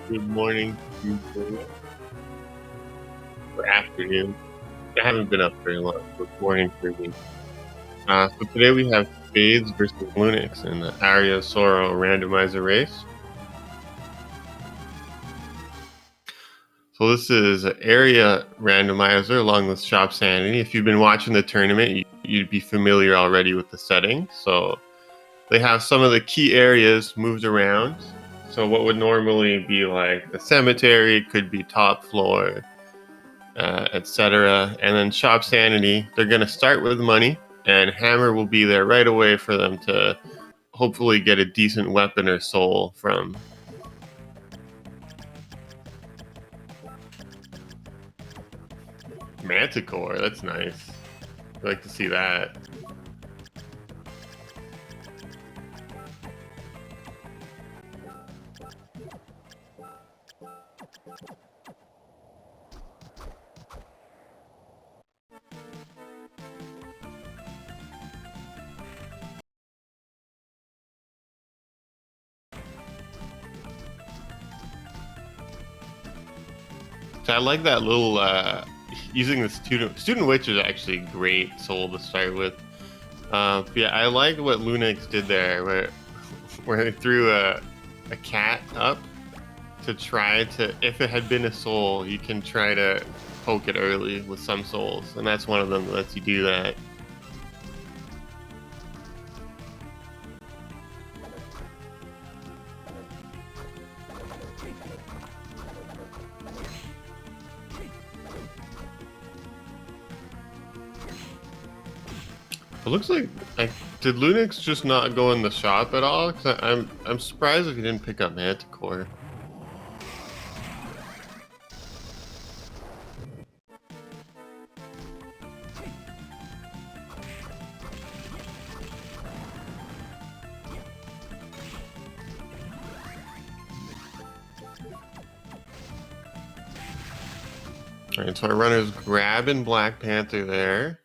Good morning, Tuesday, or afternoon. I haven't been up very long, so it's morning for me. So today we have Spades versus Lunix in the Aria Randomizer race. So this is an area randomizer along with Shop Sanity. If you've been watching the tournament, you'd be familiar already with the settings. So they have some of the key areas moved around. So what would normally be like the cemetery could be top floor, etc. And then Shop Sanity, they're going to start with money, and Hammer will be there right away for them to hopefully get a decent weapon or soul from. Manticore, that's nice. I'd like to see that. So I like that little using the student witch is actually great soul to start with. Yeah, I like what Lunix did there, where they threw a cat up to try to, if it had been a soul, you can try to poke it early with some souls, and that's one of them that lets you do that. It looks like did Lunix just not go in the shop at all? Cause I'm surprised if he didn't pick up Manticore. Alright, so our runner's grabbing Black Panther there.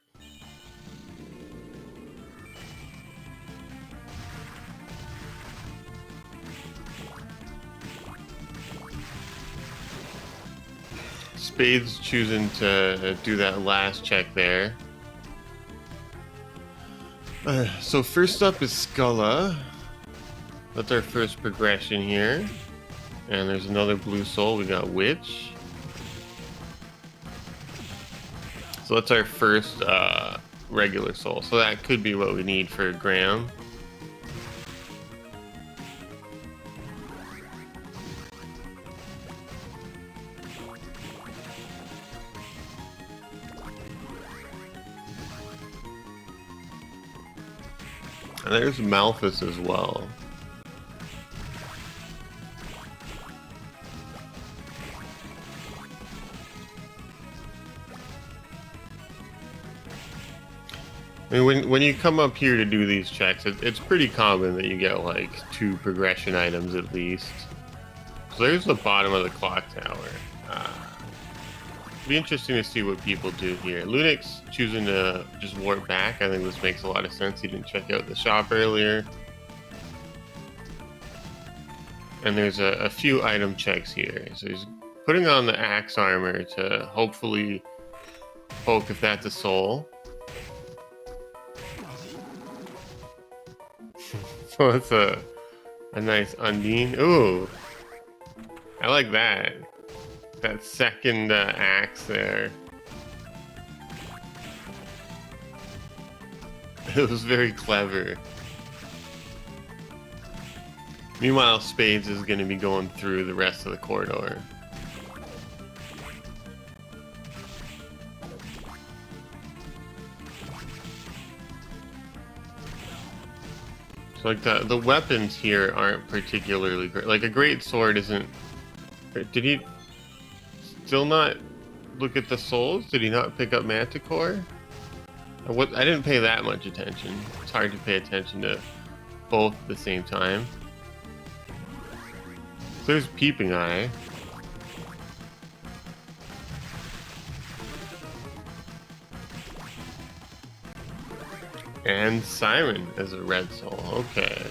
Spades choosing to do that last check there. So first up is Skulla. That's our first progression here. And there's another blue soul. We got Witch. So that's our first regular soul. So that could be what we need for Graham. And there's Malphus as well. I mean, when you come up here to do these checks, it's pretty common that you get like 2 progression items at least. So there's the bottom of the clock tower. Be interesting to see what people do here. Lunix choosing to just warp back. I think this makes a lot of sense. He didn't check out the shop earlier. And there's a few item checks here. So he's putting on the axe armor to hopefully poke if that's a soul. So it's a nice Undine. Ooh, I like that. That second axe there. It was very clever. Meanwhile, Spades is going to be going through the rest of the corridor. So like the weapons here aren't particularly great. Like a great sword isn't. Did he still not look at the souls? Did he not pick up Manticore? I didn't pay that much attention. It's hard to pay attention to both at the same time. So there's Peeping Eye. And Siren as a red soul. Okay.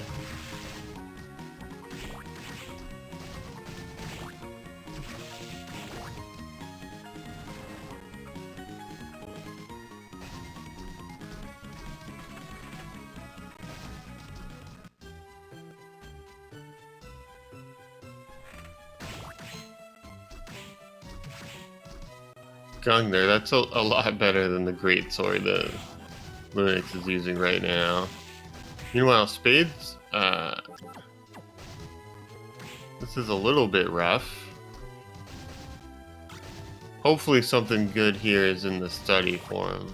Gungnir, that's a lot better than the great sword that Lunix is using right now. Meanwhile, Spades, this is a little bit rough. Hopefully something good here is in the study for him.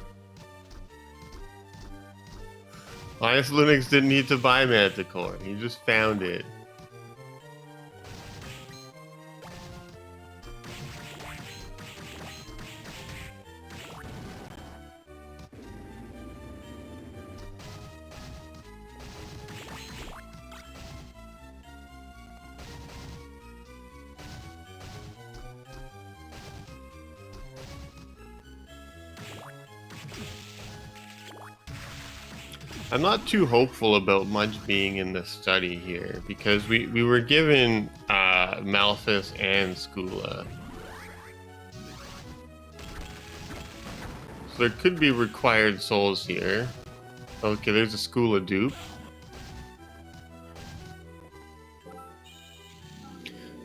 I guess Lunix didn't need to buy Manticore, he just found it. I'm not too hopeful about much being in the study here because we were given Malphus and Skula. So there could be required souls here. Okay, there's a Skula dupe.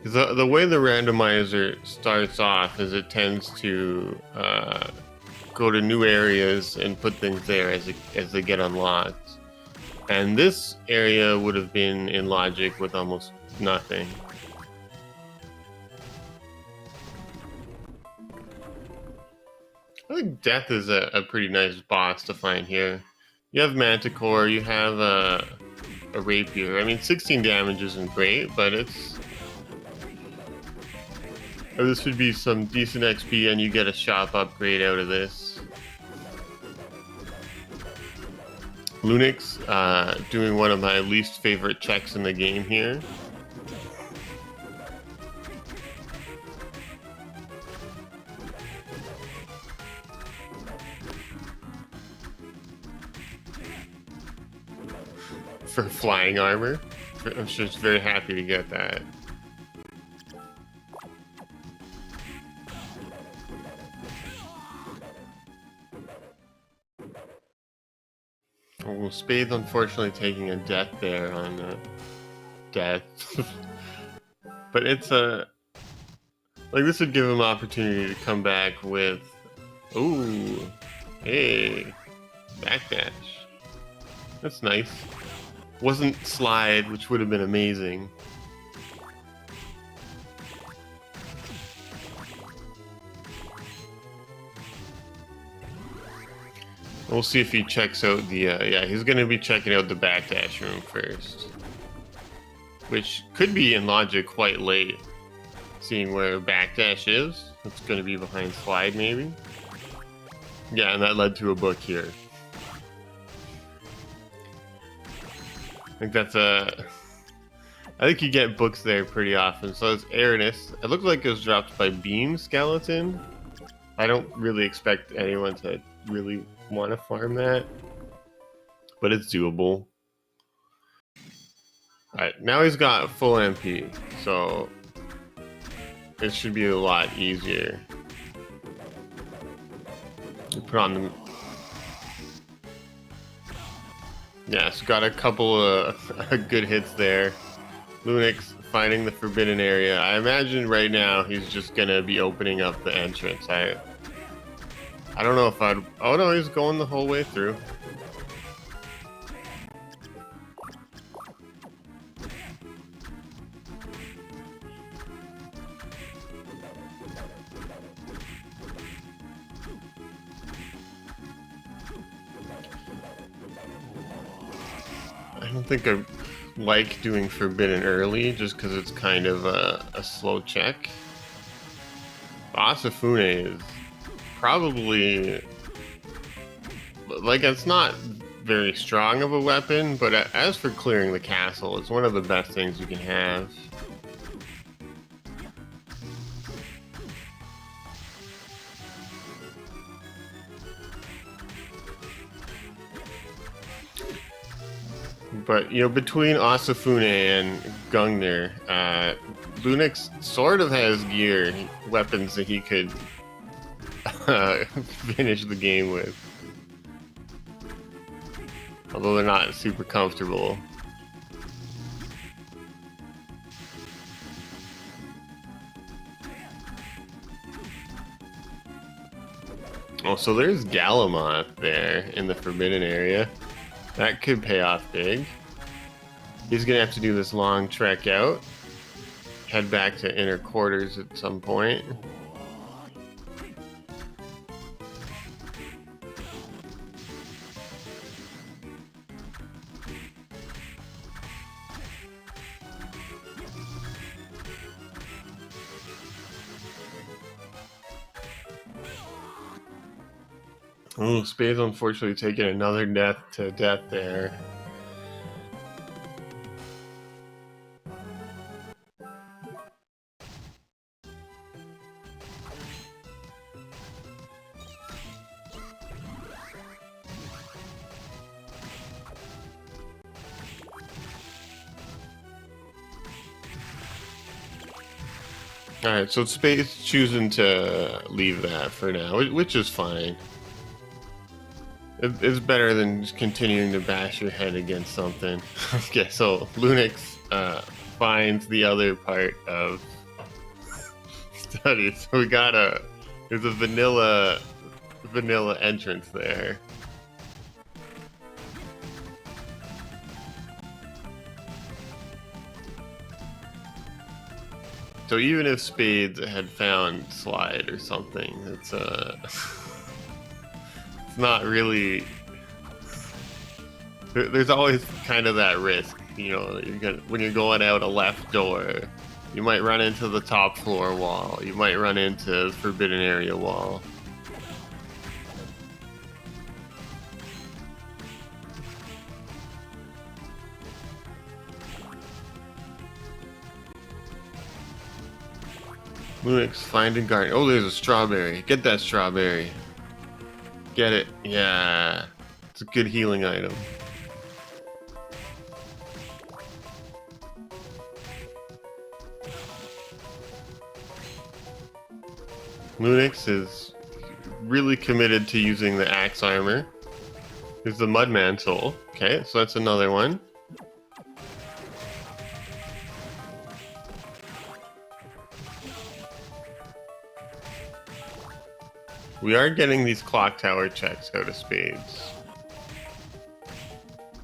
The way the randomizer starts off is it tends to go to new areas and put things there as they get unlocked. And this area would have been in logic with almost nothing. I think Death is a pretty nice boss to find here. You have Manticore, you have a Rapier. I mean, 16 damage isn't great, but it's... this would be some decent XP and you get a shop upgrade out of this. Lunix doing one of my least favorite checks in the game here. For flying armor. I'm just very happy to get that. Well, Spades unfortunately taking a death there on Death. But it's like this would give him opportunity to come back with, ooh, hey, backdash. That's nice. Wasn't slide, which would have been amazing. We'll see if he checks out the, yeah, he's going to be checking out the backdash room first. Which could be in logic quite late. Seeing where backdash is. It's going to be behind slide, maybe. Yeah, and that led to a book here. I think that's a... I think you get books there pretty often. So it's Aranus. It looked like it was dropped by Beam Skeleton. I don't really expect anyone to really want to farm that, but it's doable. Alright, now he's got full MP, so it should be a lot easier. Put on the... Yeah, it's got a couple of good hits there. Lunix finding the forbidden area. I imagine right now he's just gonna be opening up the entrance. I don't know if I'd... Oh no, he's going the whole way through. I don't think I like doing forbidden early just because it's kind of a slow check. Asafune is probably, like, it's not very strong of a weapon, but as for clearing the castle, it's one of the best things you can have. But, you know, between Asafune and Gungnir, Lunix sort of has gear, weapons that he could finish the game with. Although they're not super comfortable. Oh, so there's Galamoth there in the forbidden area. That could pay off big. He's gonna have to do this long trek out. Head back to inner quarters at some point. Oh, Spades unfortunately taking another death to death there. Alright, so Spades choosing to leave that for now, which is fine. It's better than just continuing to bash your head against something. Okay, so Lunix finds the other part of study. So there's a vanilla entrance there. So even if Spades had found Slide or something, it's not really. There's always kind of that risk, you know. When you're going out a left door, you might run into the top floor wall. You might run into the forbidden area wall. Lunix, find a garden. Oh, there's a strawberry. Get that strawberry. Get it. Yeah. It's a good healing item. Lunix is really committed to using the axe armor. There's the Mudman soul. Okay, so that's another one. We are getting these clock tower checks out of Spades.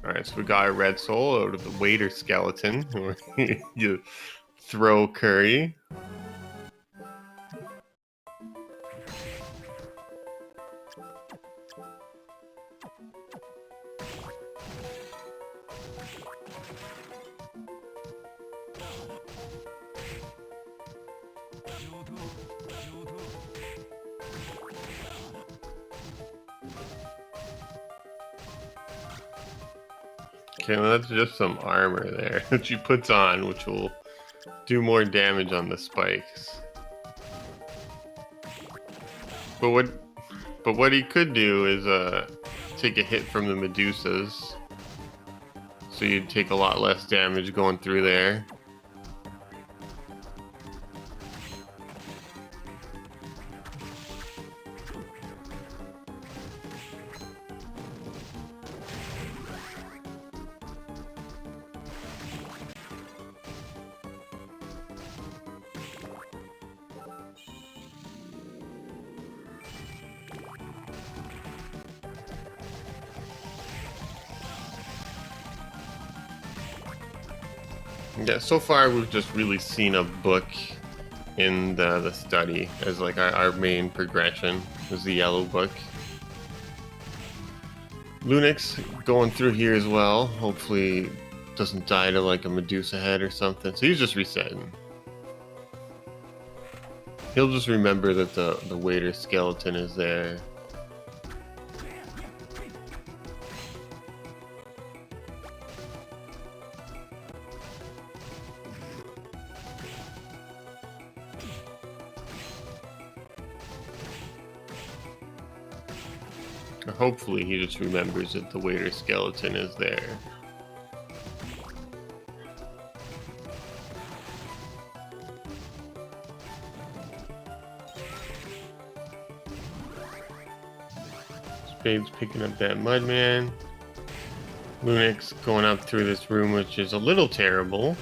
Alright, so we got a red soul out of the waiter skeleton, where you throw curry. Okay, well, that's just some armor there that she puts on, which will do more damage on the spikes. But what he could do is take a hit from the Medusas, so you'd take a lot less damage going through there. Yeah, so far we've just really seen a book in the study as like our main progression, is the yellow book. Lunix going through here as well, hopefully doesn't die to like a Medusa head or something, so he's just resetting. He'll just remember that the waiter skeleton is there. Hopefully he just remembers that the waiter skeleton is there. Spades picking up that Mudman. Lunix going up through this room, which is a little terrible.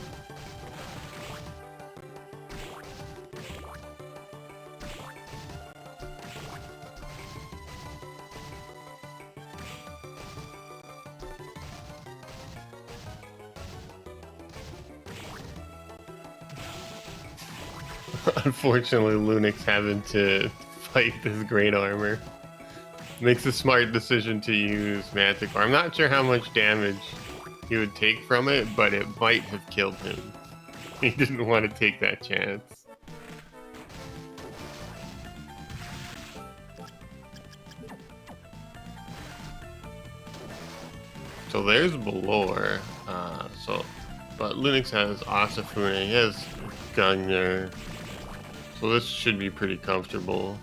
Unfortunately, Lunix having to fight this great armor makes a smart decision to use Manticore. I'm not sure how much damage he would take from it, but it might have killed him. He didn't want to take that chance. So there's Balor. But Lunix has Asafune, he has Gungnir. So this should be pretty comfortable.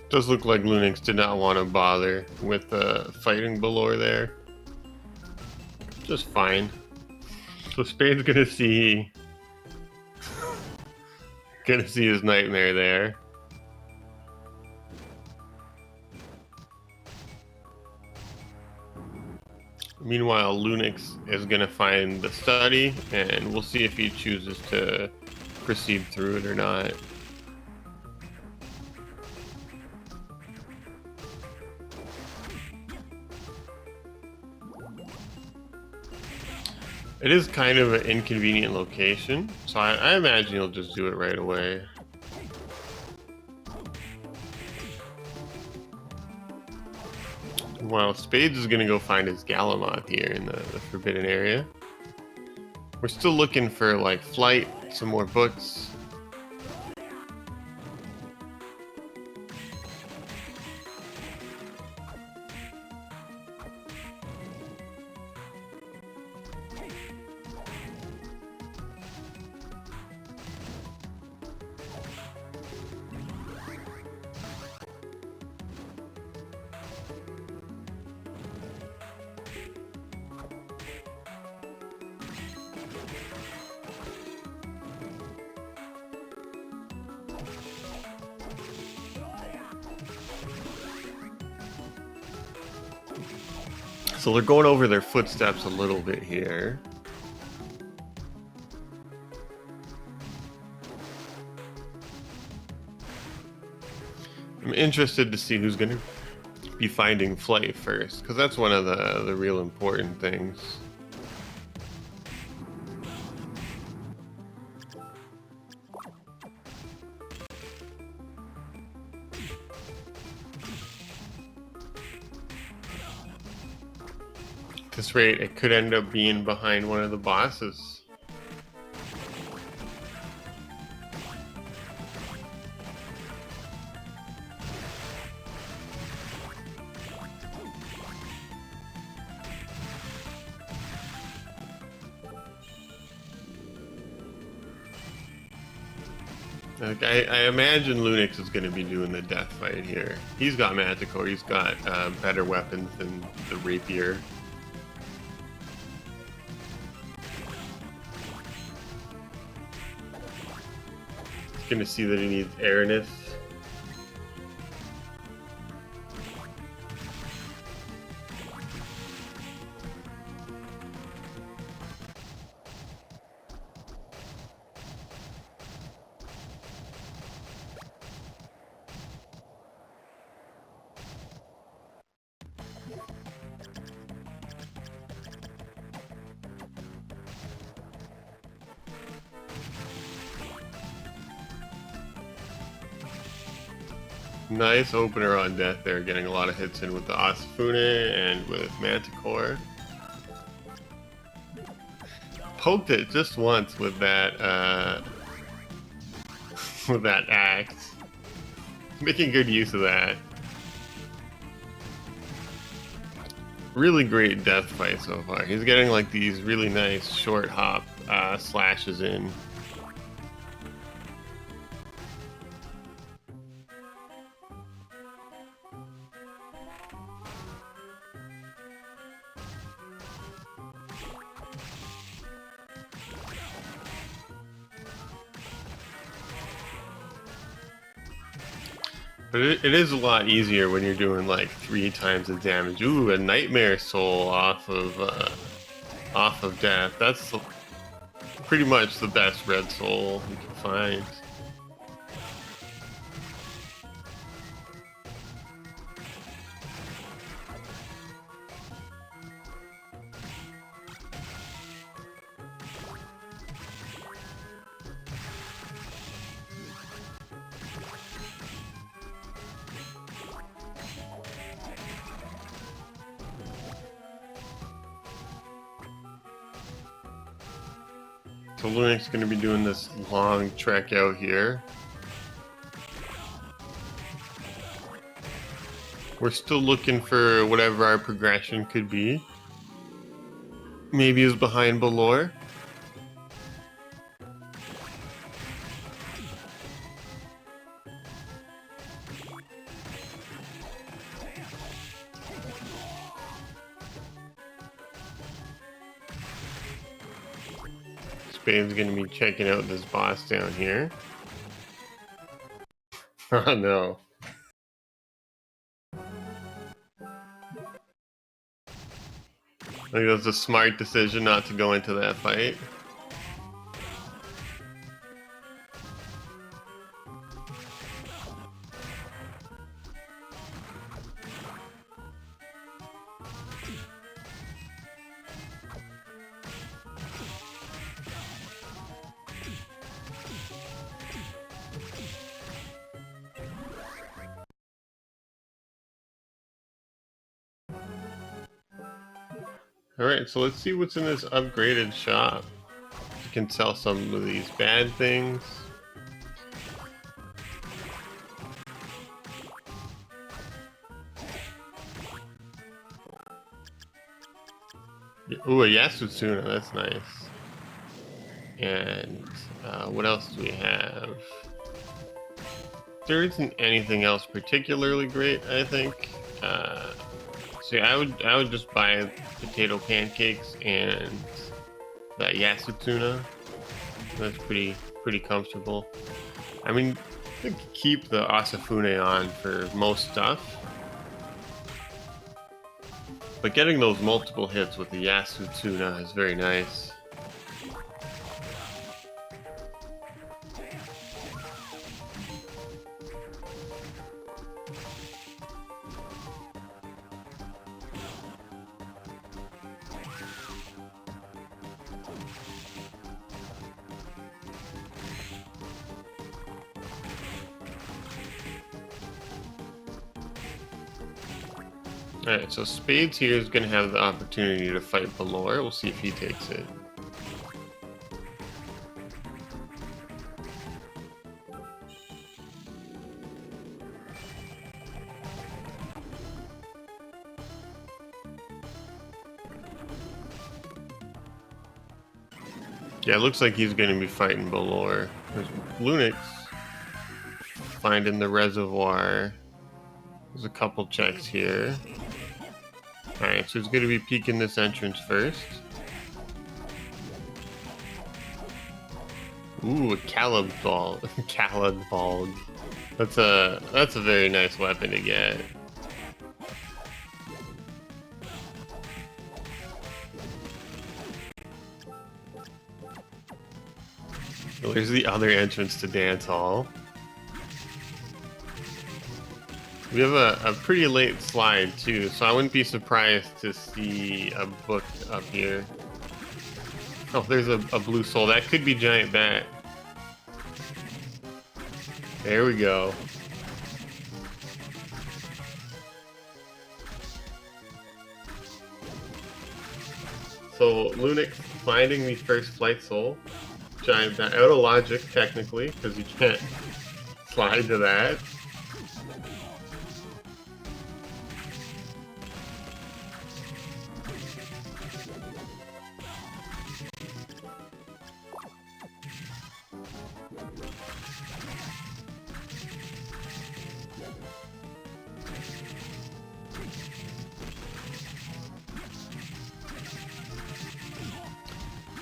Does look like Lunix did not want to bother with fighting Balor there. Just fine. So Spades gonna see his nightmare there. Meanwhile, Lunix is gonna find the study, and we'll see if he chooses to proceed through it or not. It is kind of an inconvenient location, so I imagine he'll just do it right away. While Spades is going to go find his Galamoth here in the Forbidden Area. We're still looking for, like, flight, some more books. So they're going over their footsteps a little bit here. I'm interested to see who's going to be finding flight first, because that's one of the real important things. At this rate, it could end up being behind one of the bosses. Like, I imagine Lunix is going to be doing the death fight here. He's got Manticore, he's got better weapons than the Rapier. Gonna see that he needs airness. Nice opener on death there, getting a lot of hits in with the Asafune and with Manticore. Poked it just once with that with that axe. Making good use of that. Really great death fight so far. He's getting like these really nice short hop slashes in. But it is a lot easier when you're doing like 3 times the damage. Ooh, a Nightmare Soul off of off of death. That's pretty much the best red soul you can find. So Lunix is going to be doing this long trek out here. We're still looking for whatever our progression could be. Maybe is behind Balor. Spades gonna be checking out this boss down here. Oh no. I think that was a smart decision not to go into that fight. Alright, so let's see what's in this upgraded shop. You can sell some of these bad things. Ooh, a Yasutsuna, that's nice. And what else do we have? There isn't anything else particularly great, I think. So yeah, I would just buy potato pancakes and that Yasutsuna. That's pretty comfortable. I mean, I could keep the Asafune on for most stuff, but getting those multiple hits with the Yasutsuna is very nice. Alright, so Spades here is going to have the opportunity to fight Balor. We'll see if he takes it. Yeah, it looks like he's going to be fighting Balor. There's Lunix finding the reservoir. There's a couple checks here. Alright, so he's going to be peeking this entrance first. Ooh, a Calibald. Calibald. That's a very nice weapon to get. There's the other entrance to Dance Hall. We have a pretty late slide too, so I wouldn't be surprised to see a book up here. Oh, there's a blue soul. That could be Giant Bat. There we go. So Lunix finding the first flight soul. Giant Bat, out of logic technically, because you can't slide to that.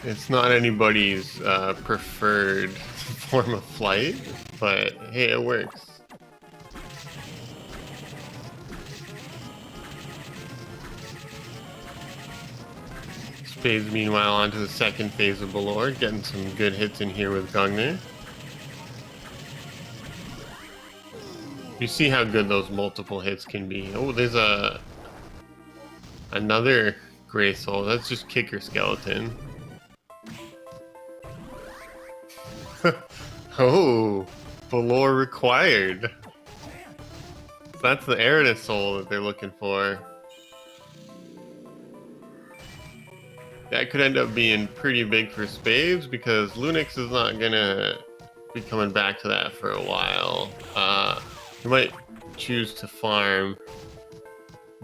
It's not anybody's preferred form of flight, but hey, it works. Spades, meanwhile, onto the second phase of Valor, getting some good hits in here with Gungner. You see how good those multiple hits can be. Oh, there's another Gray Soul. That's just Kicker Skeleton. Oh, Valor required. That's the Aria Soul that they're looking for. That could end up being pretty big for Spades because Lunix is not gonna be coming back to that for a while. You might choose to farm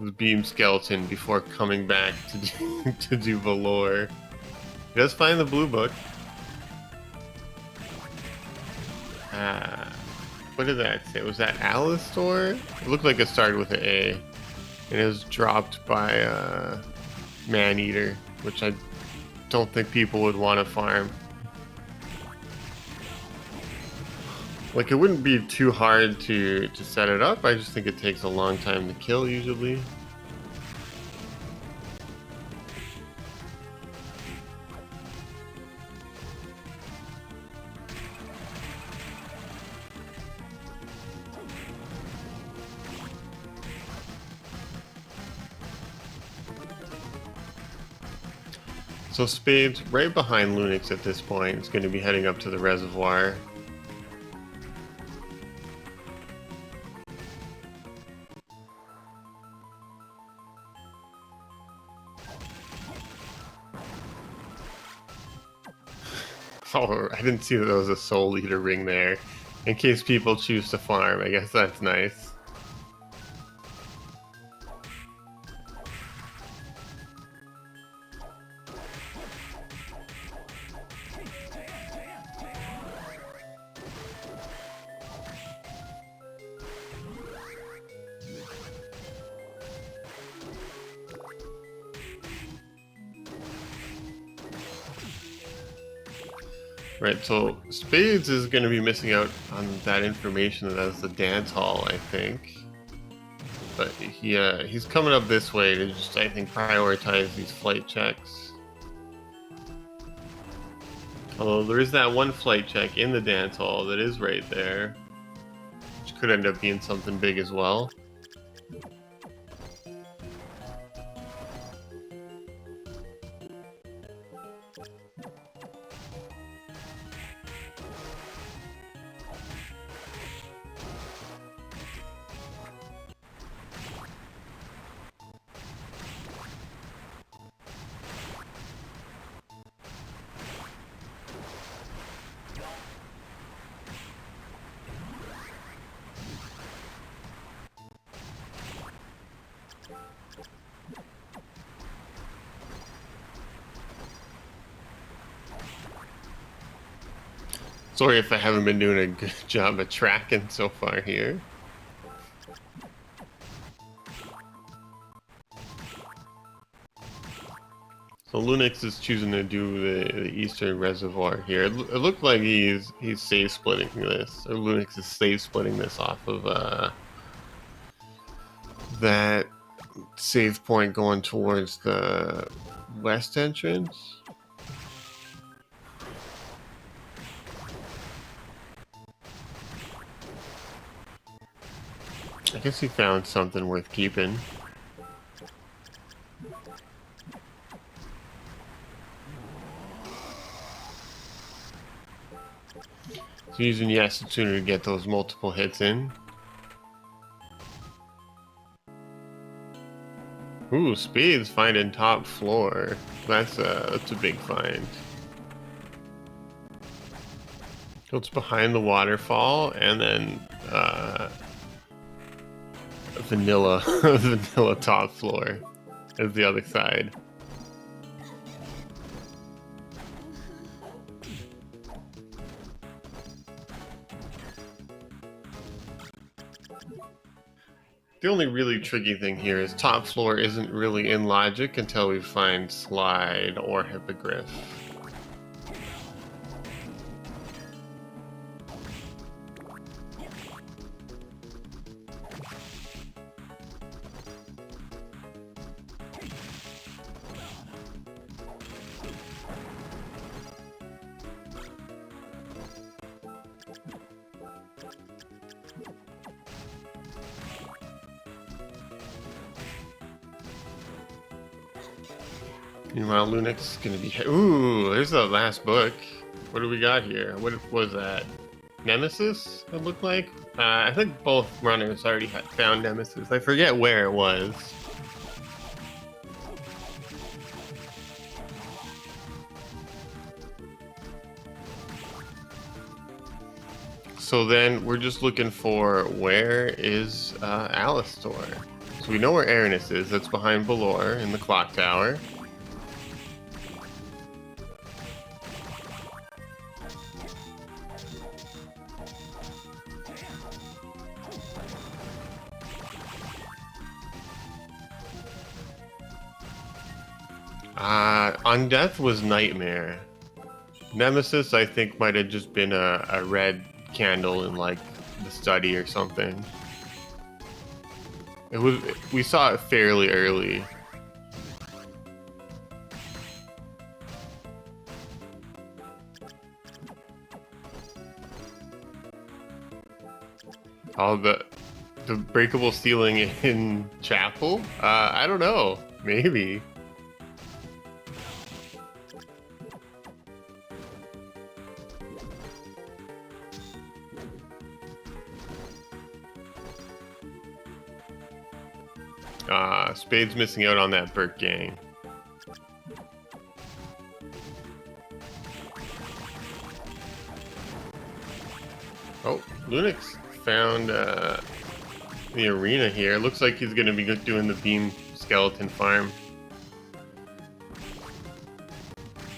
the Beam Skeleton before coming back to do Valor. He does find the blue book. What did that say? Was that Alistor? It looked like it started with an A. And it was dropped by Maneater, which I don't think people would want to farm. Like, it wouldn't be too hard to set it up. I just think it takes a long time to kill, usually. So Spades, right behind Lunix at this point, is going to be heading up to the reservoir. Oh, I didn't see that there was a Soul Eater ring there. In case people choose to farm, I guess that's nice. Right, so Spades is going to be missing out on that information that has the dance hall, I think. But he's coming up this way to just, I think, prioritize these flight checks. Although there is that one flight check in the dance hall that is right there, which could end up being something big as well. Sorry if I haven't been doing a good job of tracking so far here. So Lunix is choosing to do the Eastern Reservoir here. It looked like he's save splitting this, or Lunix is save splitting this off of that save point going towards the west entrance. I guess he found something worth keeping. So using Yes sooner to get those multiple hits in. Ooh, Spades finding top floor. That's a big find. So it's behind the waterfall, and then vanilla vanilla top floor is the other side. The only really tricky thing here is top floor isn't really in logic until we find slide or hippogriff. Meanwhile, Lunix is gonna be. Ooh, there's the last book. What do we got here? What was that? Nemesis? It looked like. I think both runners already had found Nemesis. I forget where it was. So then we're just looking for where is Alistor. So we know where Aranis is. That's behind Balor in the clock tower. On Death was Nightmare. Nemesis, I think, might have just been a red candle in like the study or something. It was. We saw it fairly early. Oh, the breakable ceiling in Chapel? I don't know. Maybe. Spades missing out on that Burke gang. Oh, Lunix found the arena here. Looks like he's going to be doing the beam skeleton farm.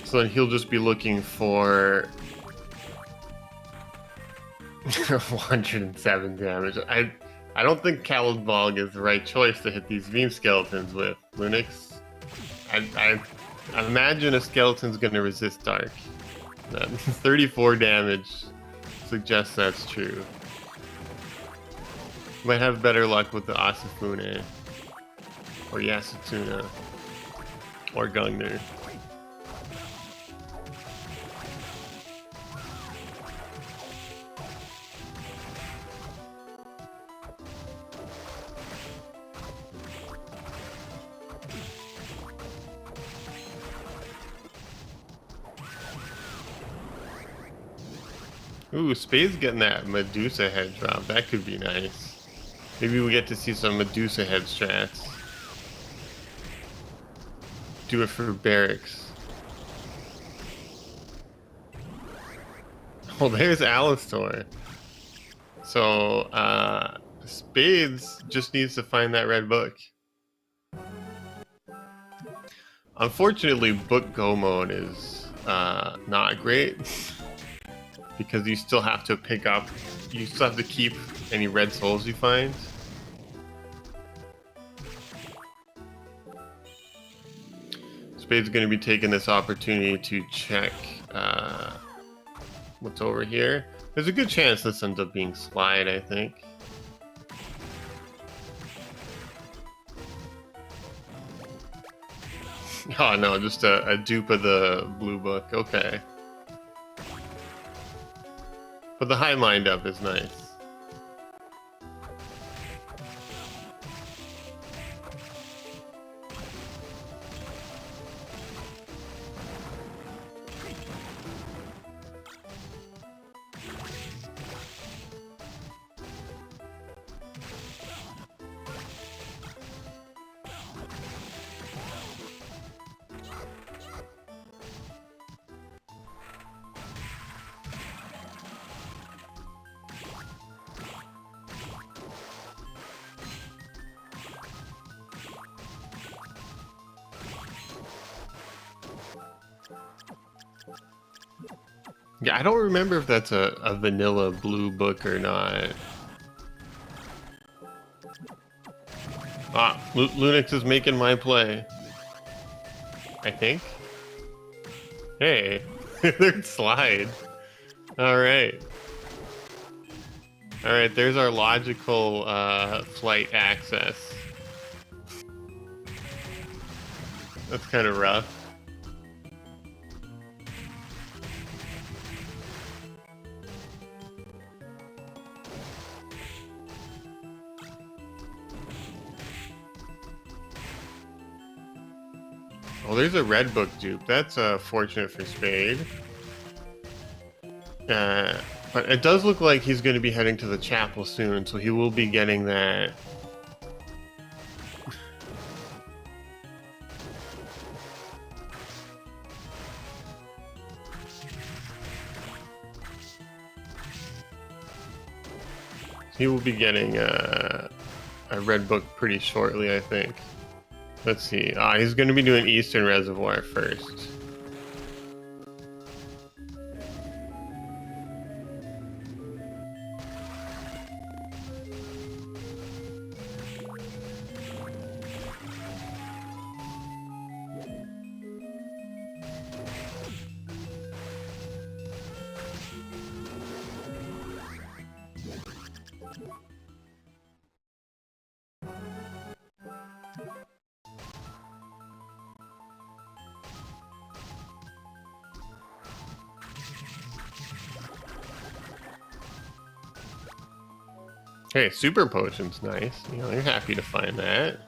So then he'll just be looking for 107 damage. I don't think Calibog is the right choice to hit these beam skeletons with. Lunix, I imagine a skeleton's going to resist dark. 34 damage suggests that's true. Might have better luck with the Asafune, or Yasutuna, or Gungnir. Ooh, Spades getting that Medusa head drop. That could be nice. Maybe we get to see some Medusa head strats. Do it for barracks. Oh, there's Alistor. So, Spades just needs to find that red book. Unfortunately, book go mode is not great. Because you still have to pick up, you still have to keep any red souls you find. Spade's going to be taking this opportunity to check what's over here. There's a good chance this ends up being Slide, I think. Oh no, just a dupe of the blue book. Okay. But the high mind up is nice. Yeah, I don't remember if that's a vanilla blue book or not. Ah, Lunix is making my play. I think. Hey, there's Slide. Alright. Alright, there's our logical flight access. That's kind of rough. Oh, there's a red book dupe. That's fortunate for Spade. But it does look like he's going to be heading to the chapel soon, so he will be getting that. He will be getting a red book pretty shortly, I think. Let's see. He's going to be doing Eastern Reservoir first. Hey, super potion's nice. You know, you're happy to find that.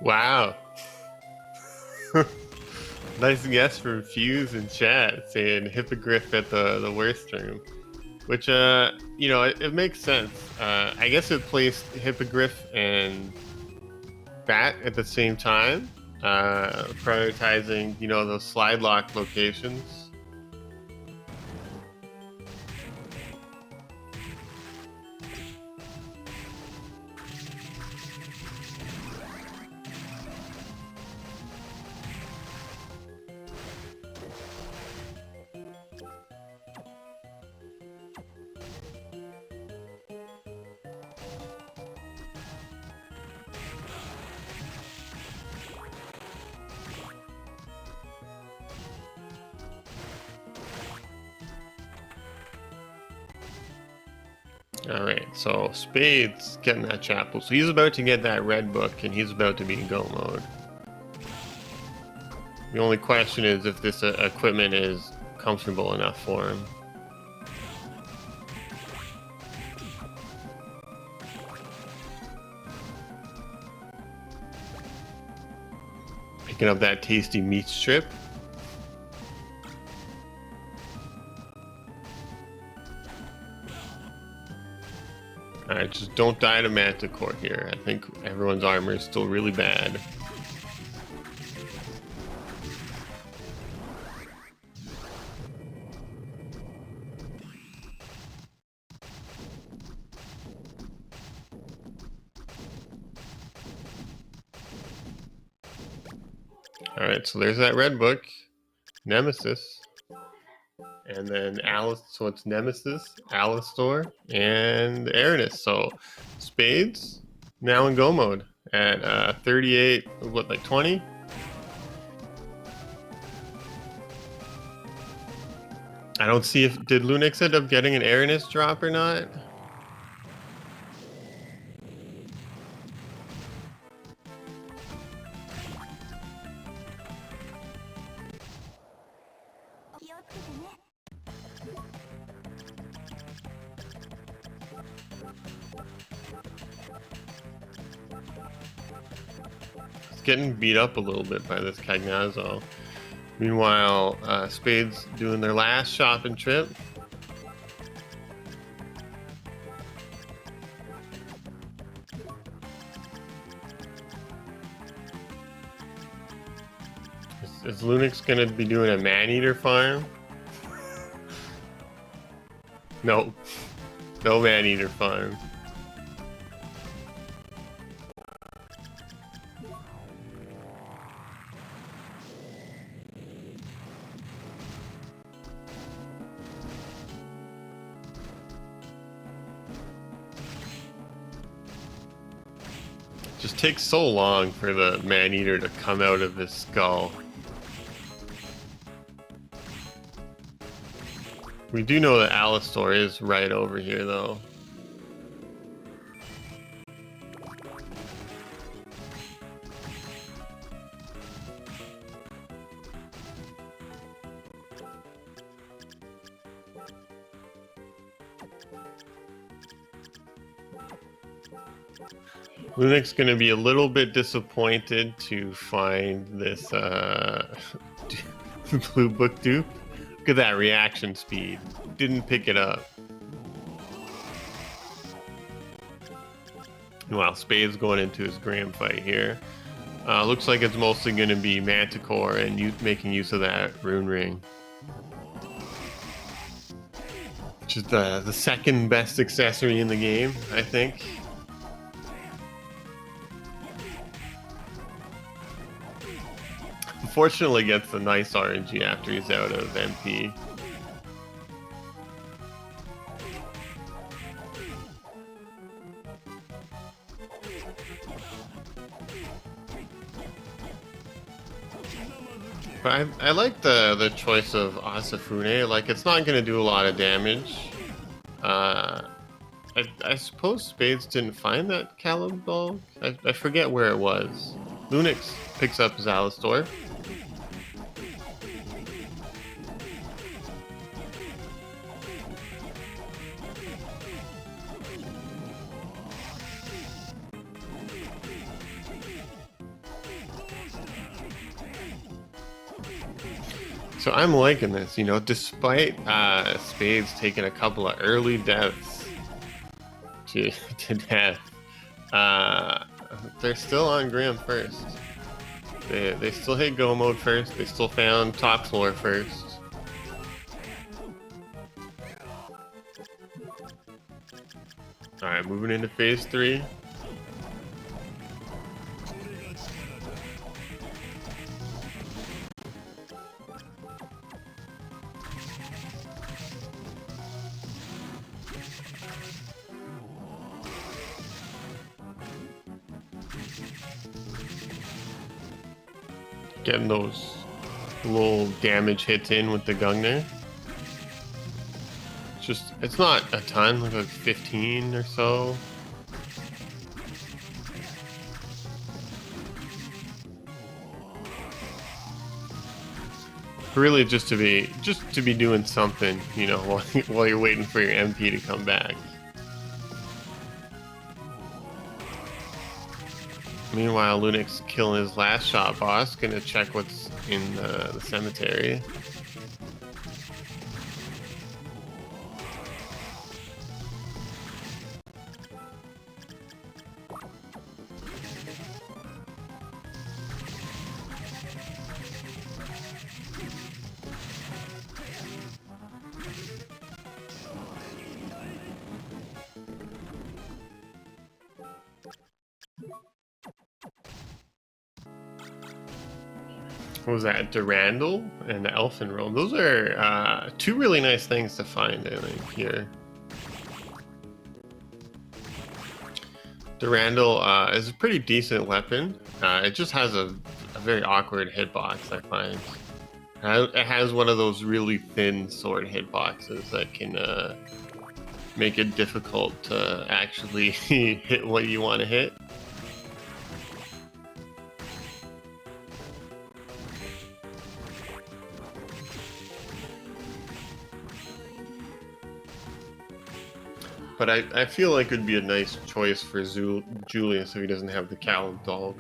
Wow. Nice guess from Fuse in chat saying Hippogriff at the worst room. Which, you know, it makes sense. I guess it placed Hippogriff and Bat at the same time, prioritizing, you know, those slide lock locations. All right, so Spades getting that chapel. So he's about to get that red book, and he's about to be in go mode. The only question is if this equipment is comfortable enough for him. Picking up that tasty meat strip. Alright, just don't die to Manticore here. I think everyone's armor is still really bad. Alright, so there's that red book. Nemesis. And then Alice, so it's Nemesis, Alistor, and Aranus. So Spades now in go mode at 38, what, like 20? I don't see if, did Lunix end up getting an Aranus drop or not? Getting beat up a little bit by this Cagnazzo. Meanwhile, Spades doing their last shopping trip. Is Lunix gonna be doing a man-eater farm? Nope. No man-eater farm. Just takes so long for the man-eater to come out of his skull. We do know that Alistor is right over here, though. Lunix gonna be a little bit disappointed to find this blue book dupe. Look at that reaction speed. Didn't pick it up. Well, Spades going into his grand fight here. Looks like it's mostly going to be Manticore and making use of that rune ring. Which is the second best accessory in the game, I think. Unfortunately gets a nice RNG after he's out of MP. But I like the choice of Asafune. Like, it's not going to do a lot of damage. I suppose Spades didn't find that Caleb dog. I forget where it was. Lunix picks up his Alistor. So I'm liking this, you know, despite Spades taking a couple of early deaths to death, they're still on Graham first. They still hit go mode first. They still found top floor first. All right, moving into phase 3. Getting those little damage hits in with the Gungner. It's not a ton, like 15 or so. Really just to be doing something, you know, while you're waiting for your MP to come back. Meanwhile, Lunix killing his last shot boss, gonna check what's in the cemetery. What was that? Rando and the Elfin Realm. Those are two really nice things to find, I think, here. Rando is a pretty decent weapon. It just has a very awkward hitbox, I find. It has one of those really thin sword hitboxes that can make it difficult to actually hit what you want to hit. But I feel like it would be a nice choice for Julius if he doesn't have the Caleb dog.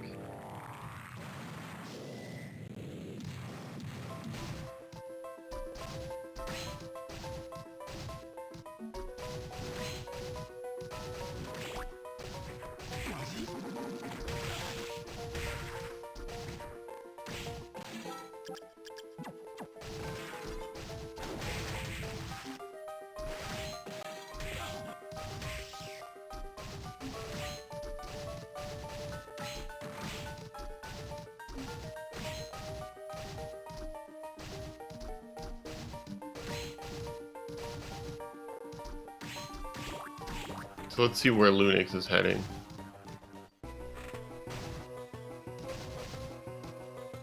So let's see where Lunix is heading.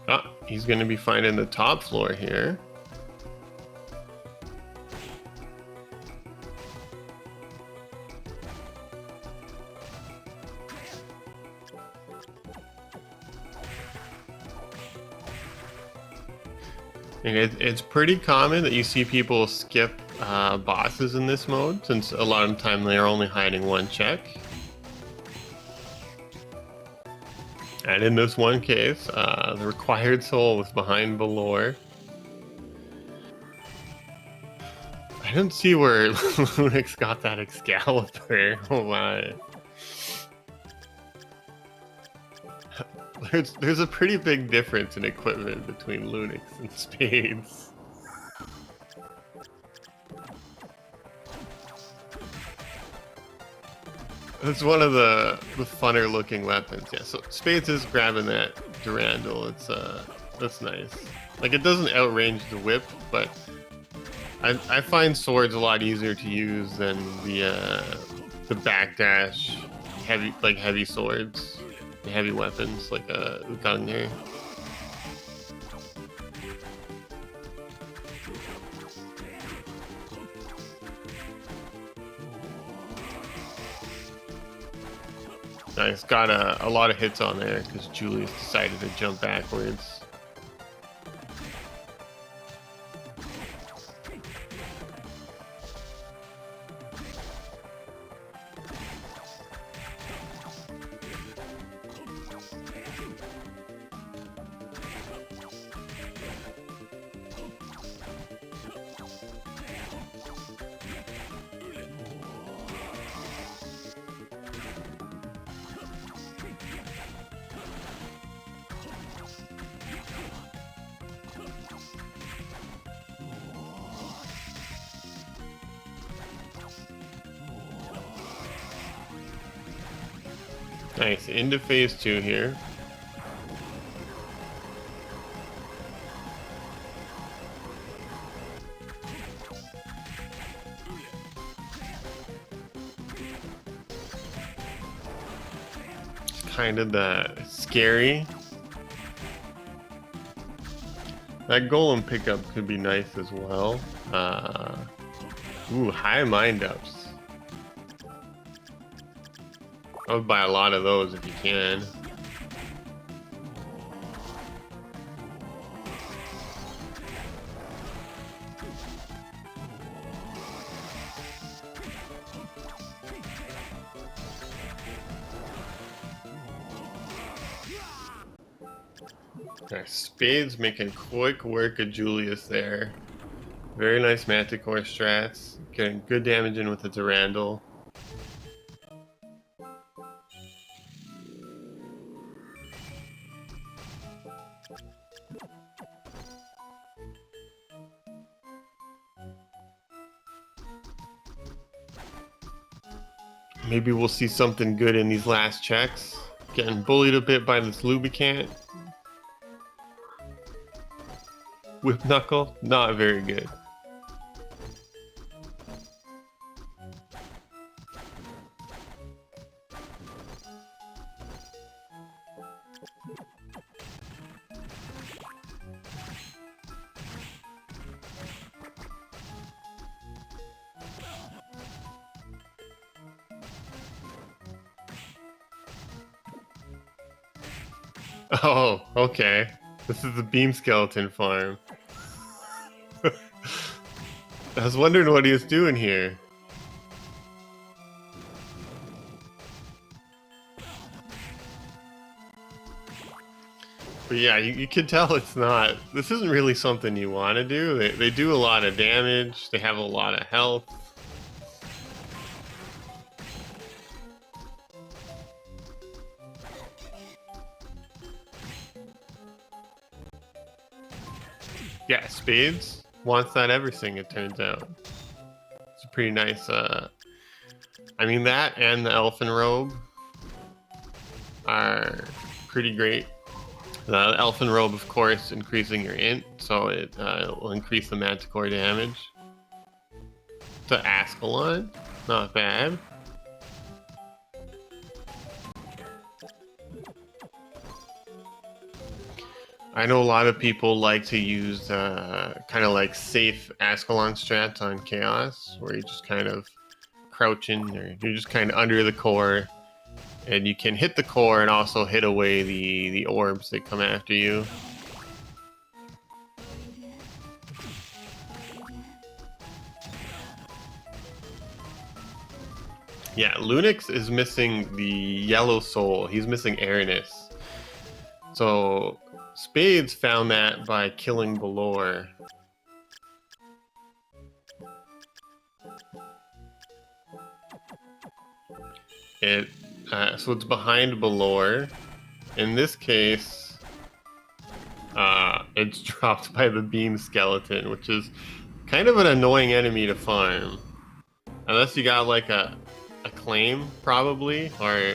Ah, he's going to be finding the top floor here. And it's pretty common that you see people skip bosses in this mode, since a lot of the time they're only hiding one check. And in this one case, the required soul was behind Valor. I don't see where Lunix got that Excalibur. Oh my. There's a pretty big difference in equipment between Lunix and Spades. It's one of the funner looking weapons. Yeah, so Spades is grabbing that Durandal. That's nice. Like, it doesn't outrange the whip, but I find swords a lot easier to use than the backdash heavy swords, heavy weapons like a Gungnir. Nice, got a lot of hits on there because Julius decided to jump backwards. Nice, into phase 2 here. It's kind of the scary. That golem pickup could be nice as well. Ooh, high mind ups. I would buy a lot of those if you can. Nice. Spades making quick work of Julius there. Very nice Manticore strats. Getting good damage in with the Durandal. Maybe we'll see something good in these last checks. Getting bullied a bit by this Lubicant. Whip Knuckle, not very good. Oh, okay. This is the Beam Skeleton farm. I was wondering what he was doing here. But yeah, you can tell it's not... This isn't really something you want to do. They do a lot of damage. They have a lot of health. Yeah, Spades wants that everything, it turns out. It's a pretty nice, I mean, that and the Elfin Robe are pretty great. The Elfin Robe, of course, increasing your int, so it will increase the Manticore damage. The Ascalon, not bad. I know a lot of people like to use kind of like safe Ascalon strats on Chaos, where you're just kind of crouching, or you're just kind of under the core, and you can hit the core and also hit away the orbs that come after you. Yeah, Lunix is missing the yellow soul. He's missing Aranus. So Spades found that by killing Belor. So it's behind Belor. In this case, it's dropped by the beam skeleton, which is kind of an annoying enemy to farm. Unless you got like a claim, probably, or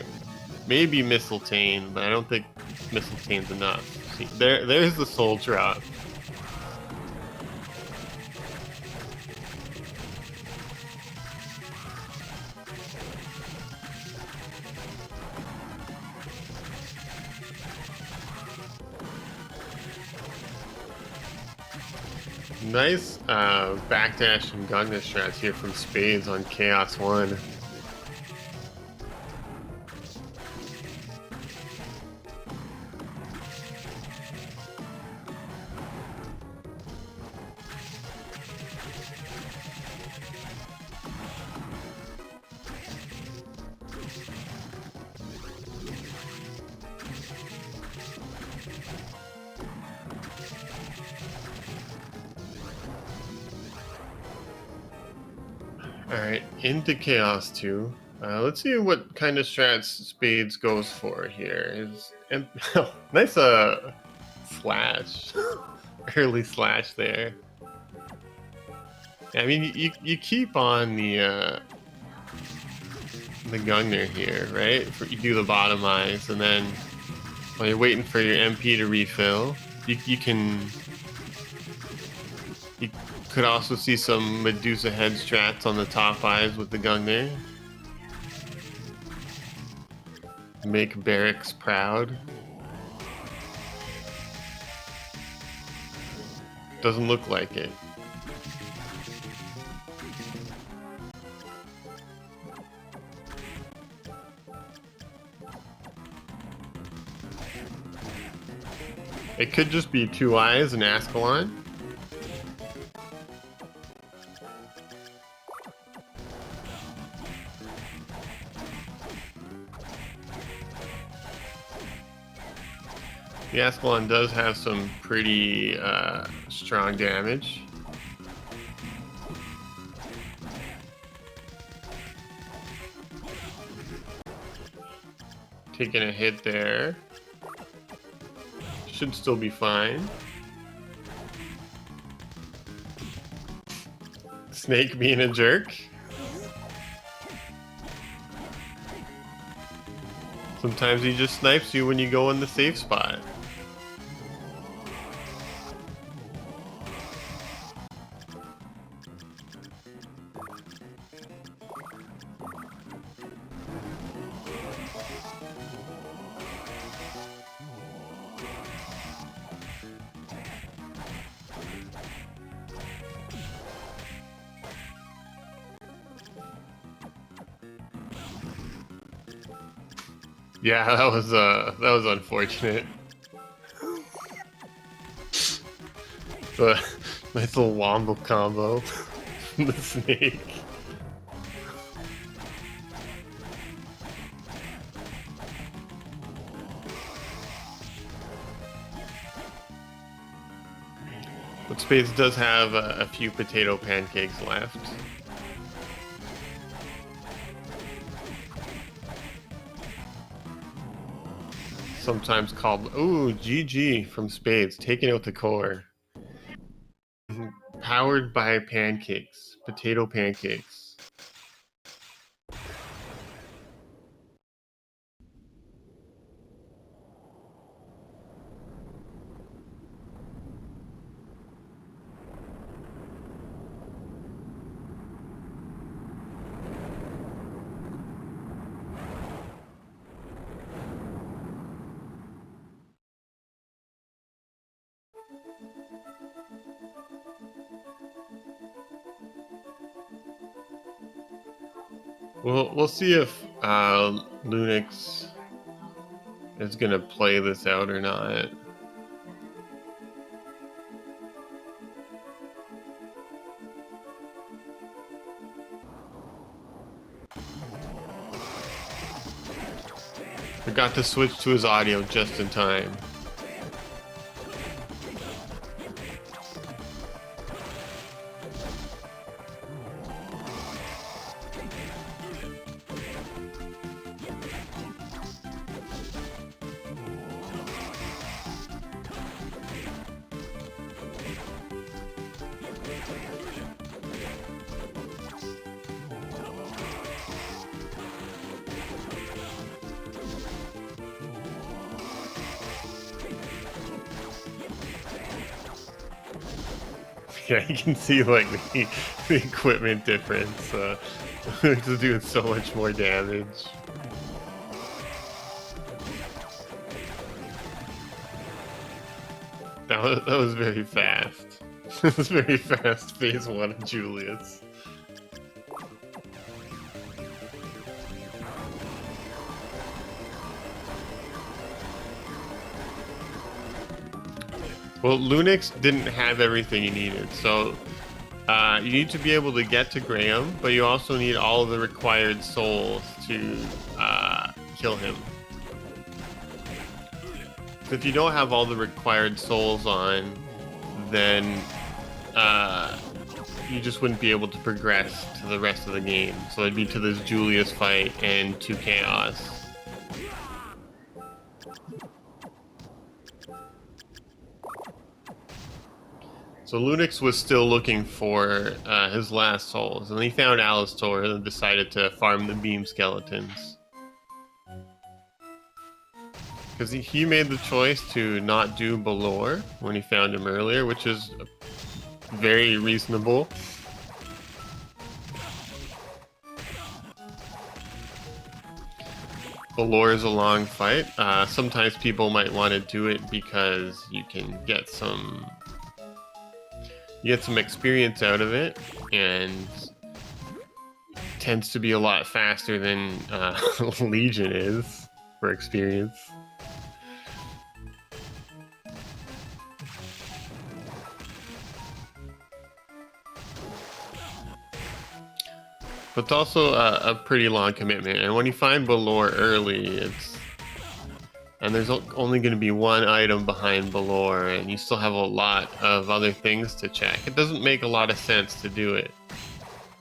maybe Mistletoe, but I don't think Mistletoe's enough. See, there's the soul drop. Nice backdash and Gunga strats here from Spades on Chaos 1. Alright, into Chaos 2. Let's see what kind of strats Spades goes for here. Nice slash. Early slash there. I mean, you keep on the Gunner here, right? You do the bottom eyes, and then while you're waiting for your MP to refill, you could also see some Medusa head strats on the top eyes with the Gunner. Make Barracks proud. Doesn't look like it. It could just be two eyes and Ascalon. The Ascalon does have some pretty strong damage. Taking a hit there. Should still be fine. Snake being a jerk. Sometimes he just snipes you when you go in the safe spot. Yeah, that was unfortunate. But nice little wombo combo from the snake. But Spades does have a few potato pancakes left. Sometimes called, ooh, GG from Spades, taking out the core. Powered by pancakes, potato pancakes. We'll see if Lunix is gonna play this out or not. Forgot to switch to his audio just in time. Yeah, you can see like the equipment difference. It's doing so much more damage. That was very fast. It was very fast. Phase 1 of Julius. Well, Lunix didn't have everything you needed, so you need to be able to get to Graham, but you also need all of the required souls to kill him. So if you don't have all the required souls on, then you just wouldn't be able to progress to the rest of the game. So it'd be to this Julius fight and to Chaos. So Lunix was still looking for his last souls, and he found Alistor and decided to farm the beam skeletons. Because he made the choice to not do Balor when he found him earlier, which is very reasonable. Balor is a long fight. Sometimes people might want to do it because you can get some experience out of it, and tends to be a lot faster than Legion is for experience. But it's also a pretty long commitment, and when you find Balor early, and there's only going to be one item behind Balor, and you still have a lot of other things to check. It doesn't make a lot of sense to do it.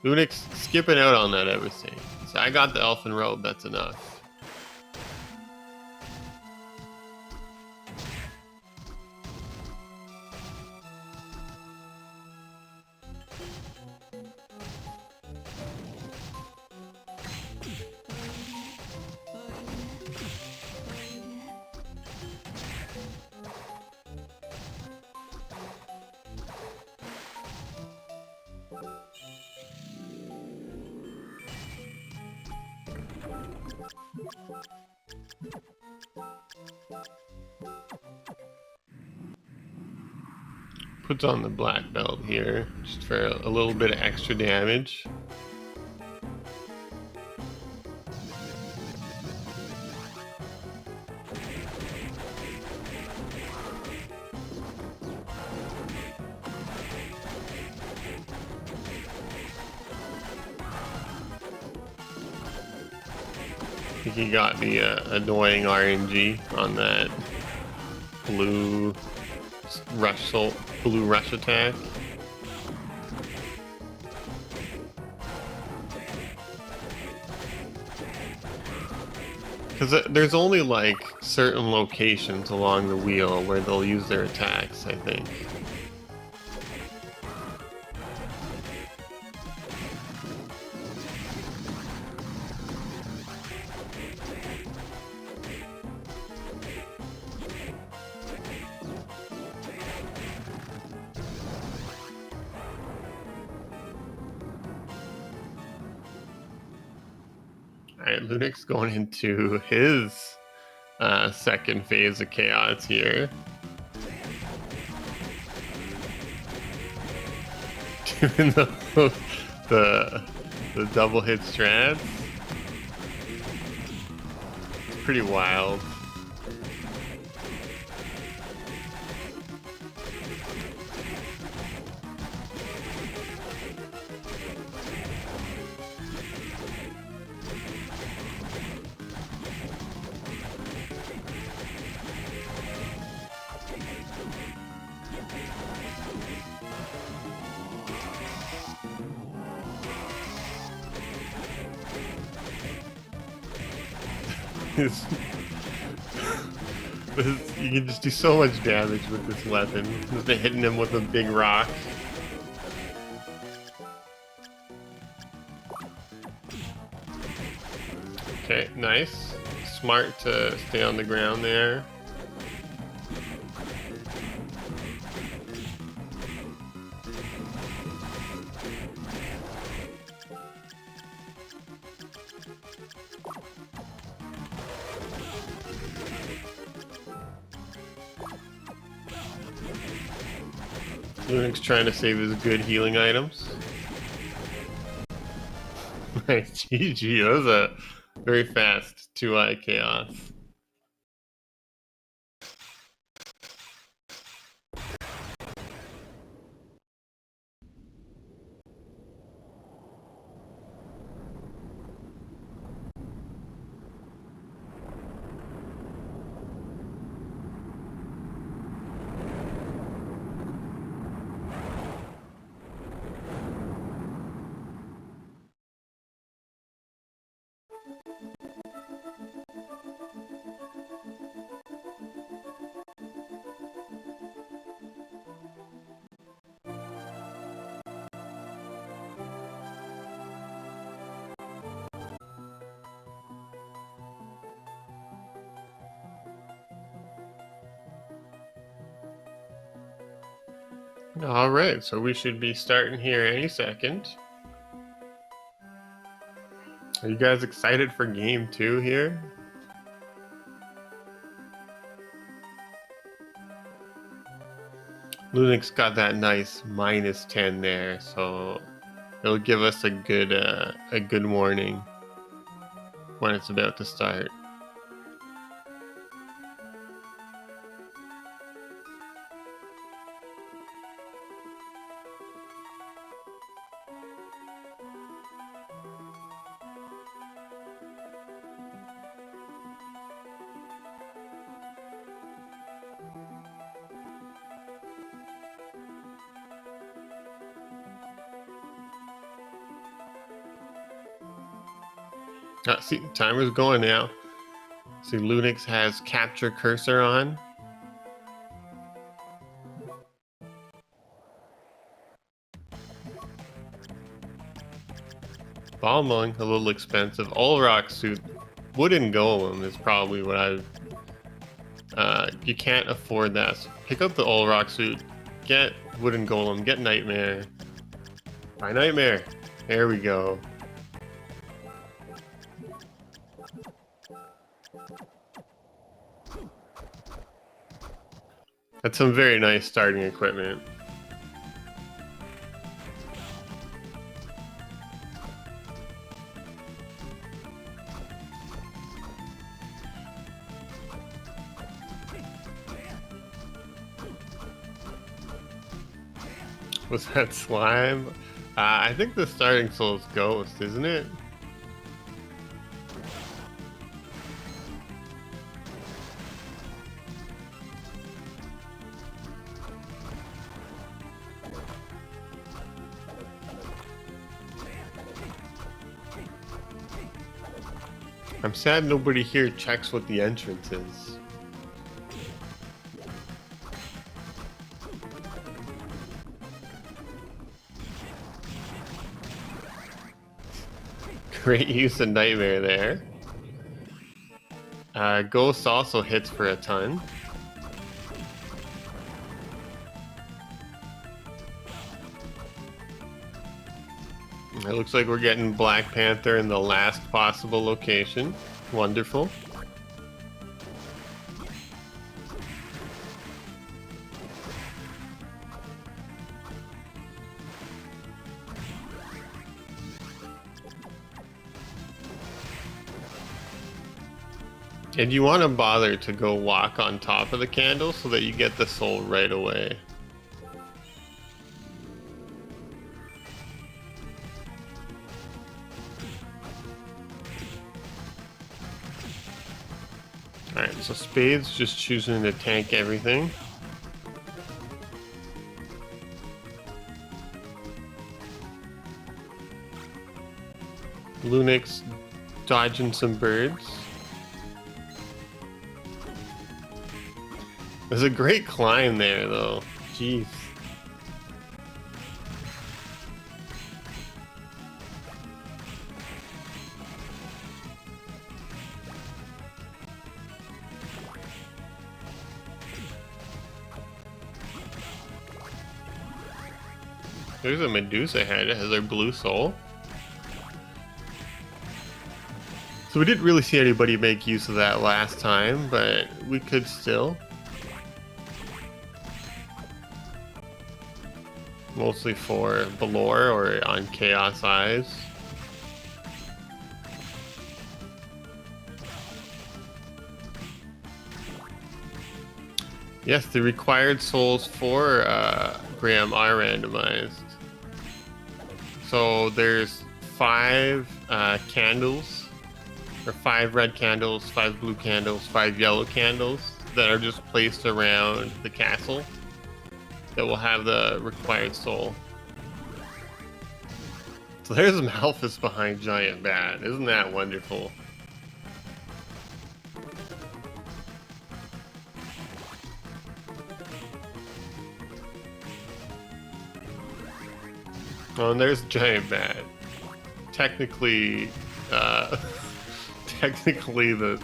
Lunix skipping out on that everything. So I got the Elfin Robe, that's enough. Puts on the black belt here, just for a little bit of extra damage. I think he got the annoying RNG on that blue rush attack. Because there's only like certain locations along the wheel where they'll use their attacks, I think. Alright, Lunix going into his second phase of chaos here. Doing the double hit strats. It's pretty wild. You can just do so much damage with this weapon. Just hitting him with a big rock. Okay, nice. Smart to stay on the ground there. Lunix trying to save his good healing items. Nice, GG. That was a very fast 2i chaos. All right, so we should be starting here any second. Are you guys excited for game 2 here? Lunix got that nice -10 there, so it'll give us a good warning when it's about to start. See, timer's going now. See, Lunix has capture cursor on. Ball mowing, a little expensive. All rock suit, wooden golem is probably what you can't afford that. So pick up the all rock suit, get wooden golem, get nightmare. Buy nightmare. There we go. That's some very nice starting equipment. Was that slime? I think the starting soul is ghost, isn't it? I'm sad nobody here checks what the entrance is. Great use of nightmare there. Ghost also hits for a ton. It looks like we're getting Black Panther in the last possible location. Wonderful. And you want to bother to go walk on top of the candle so that you get the soul right away. Alright, so Spades just choosing to tank everything. Lunix dodging some birds. There's a great climb there, though. Jeez. There's a Medusa head. It has our blue soul. So we didn't really see anybody make use of that last time, but we could still. Mostly for Valor or on Chaos Eyes. Yes, the required souls for Graham are randomized. So there's 5 candles, or 5 red candles, 5 blue candles, 5 yellow candles that are just placed around the castle that will have the required soul. So there's Malphus behind Giant Bat. Isn't that wonderful? Oh, and there's Giant Bat. Technically, technically the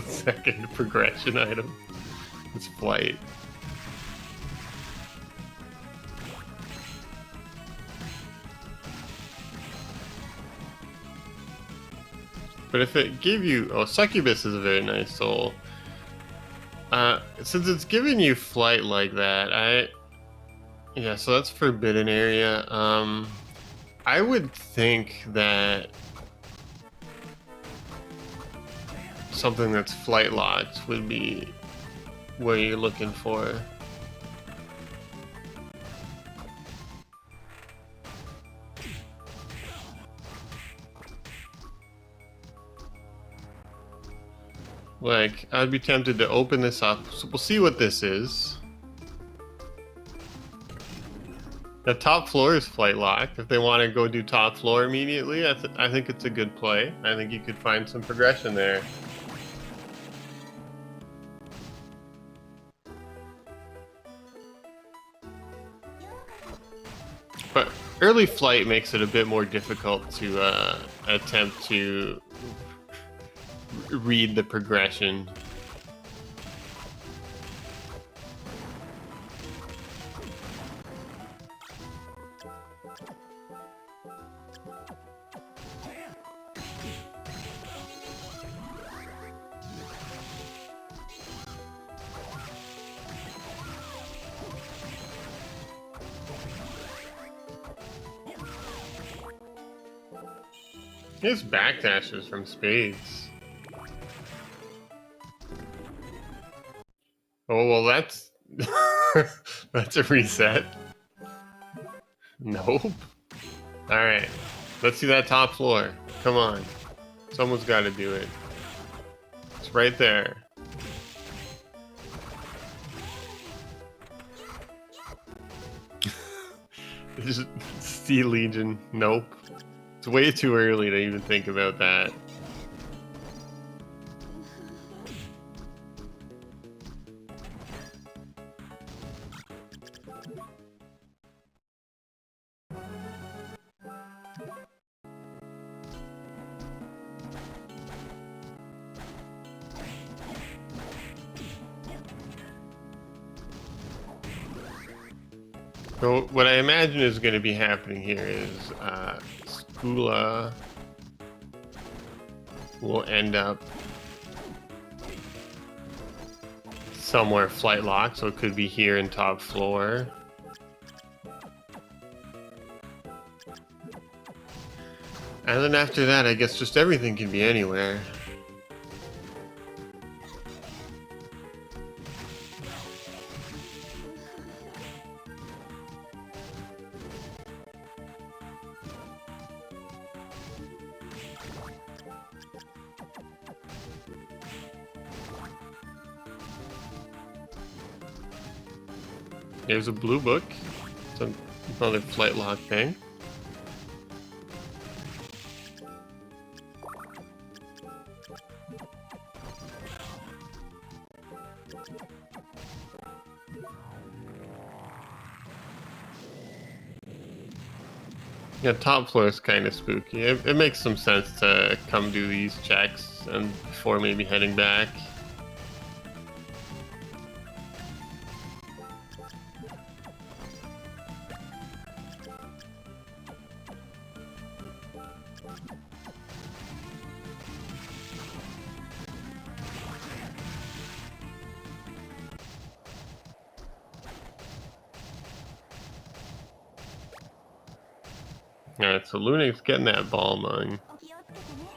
second progression item. It's flight. But if it gave you... Oh, Succubus is a very nice soul. Since it's giving you flight like that, yeah, so that's Forbidden Area. I would think that something that's flight locked would be what you're looking for. Like, I'd be tempted to open this up. So we'll see what this is. The top floor is flight locked. If they want to go do top floor immediately, I think it's a good play. I think you could find some progression there. But early flight makes it a bit more difficult to attempt to read the progression. His backdashes from Spades. Oh, well, that's... that's a reset. Nope. Alright. Let's see that top floor. Come on. Someone's got to do it. It's right there. Just Sea Legion. Nope. It's way too early to even think about that. So what I imagine is going to be happening here is Skula will end up somewhere flight locked, so it could be here in top floor. And then after that, I guess just everything can be anywhere. There's a blue book. It's another flight lock thing. Yeah, top floor is kind of spooky. It makes some sense to come do these checks and before maybe heading back. Alright, so Lunix getting that ball mung.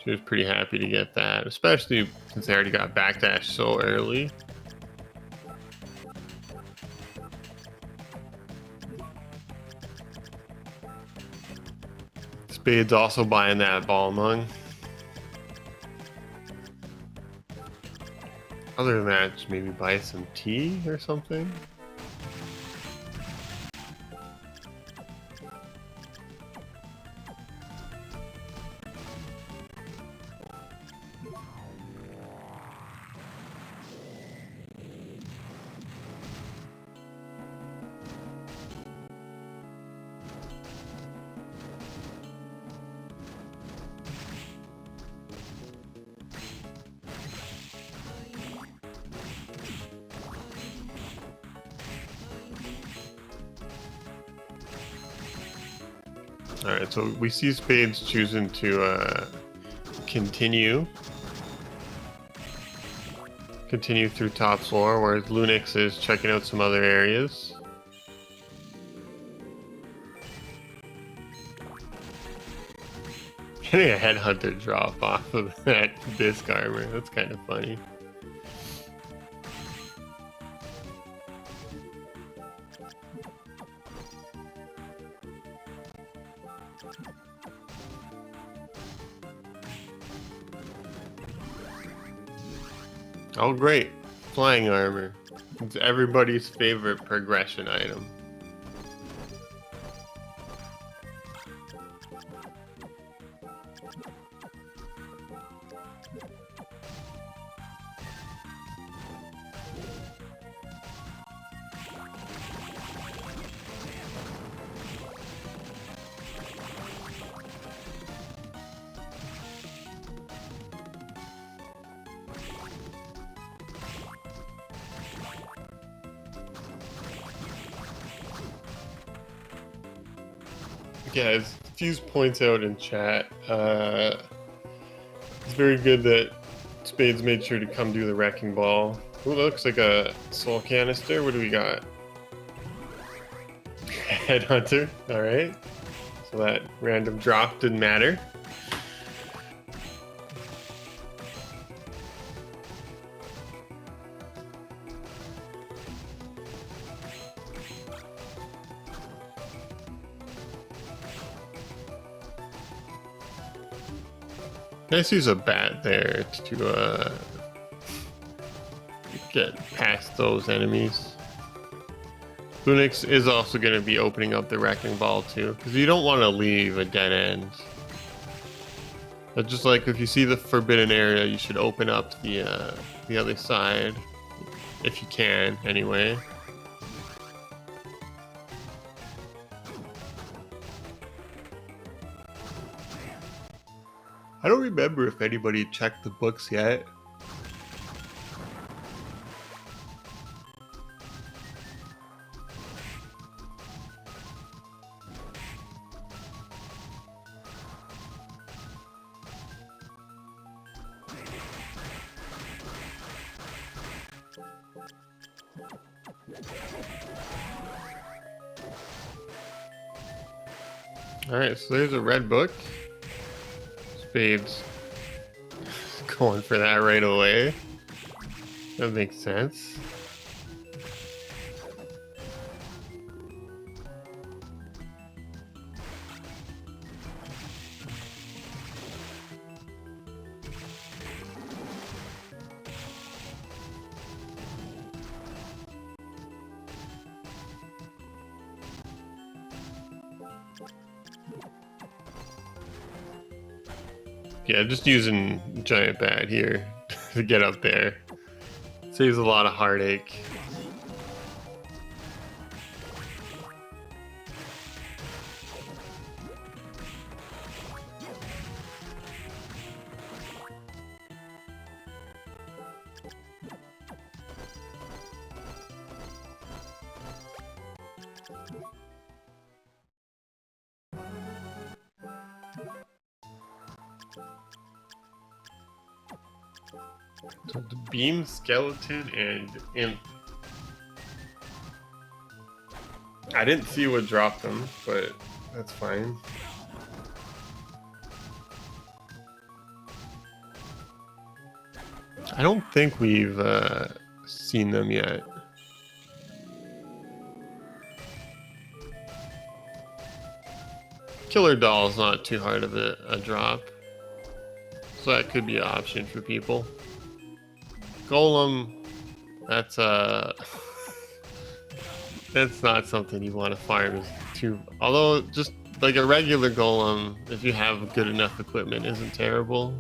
She was pretty happy to get that, especially since they already got backdash so early. Spades also buying that ball mung. Other than that, just maybe buy some tea or something. Alright, so we see Spades choosing to continue through top floor, whereas Lunix is checking out some other areas. Getting a headhunter drop off of that disc armor, that's kind of funny. Oh great, flying armor. It's everybody's favorite progression item. Yeah, as Fuse points out in chat, it's very good that Spades made sure to come do the wrecking ball. Ooh, that looks like a soul canister. What do we got? Headhunter. Alright. So that random drop didn't matter. Nice use a bat there to get past those enemies. Lunix is also going to be opening up the wrecking ball too, because you don't want to leave a dead end. But just like if you see the forbidden area, you should open up the other side, if you can, anyway. I don't remember if anybody checked the books yet. Alright, so there's a red book. Spades going for that right away. That makes sense. Yeah, just using giant bat here to get up there. Saves a lot of heartache. So the beam, skeleton, and imp. I didn't see what dropped them, but that's fine. I don't think we've seen them yet. Killer doll is not too hard of a drop, so that could be an option for people. Golem, that's that's not something you want to farm too. Although just like a regular golem, if you have good enough equipment, isn't terrible.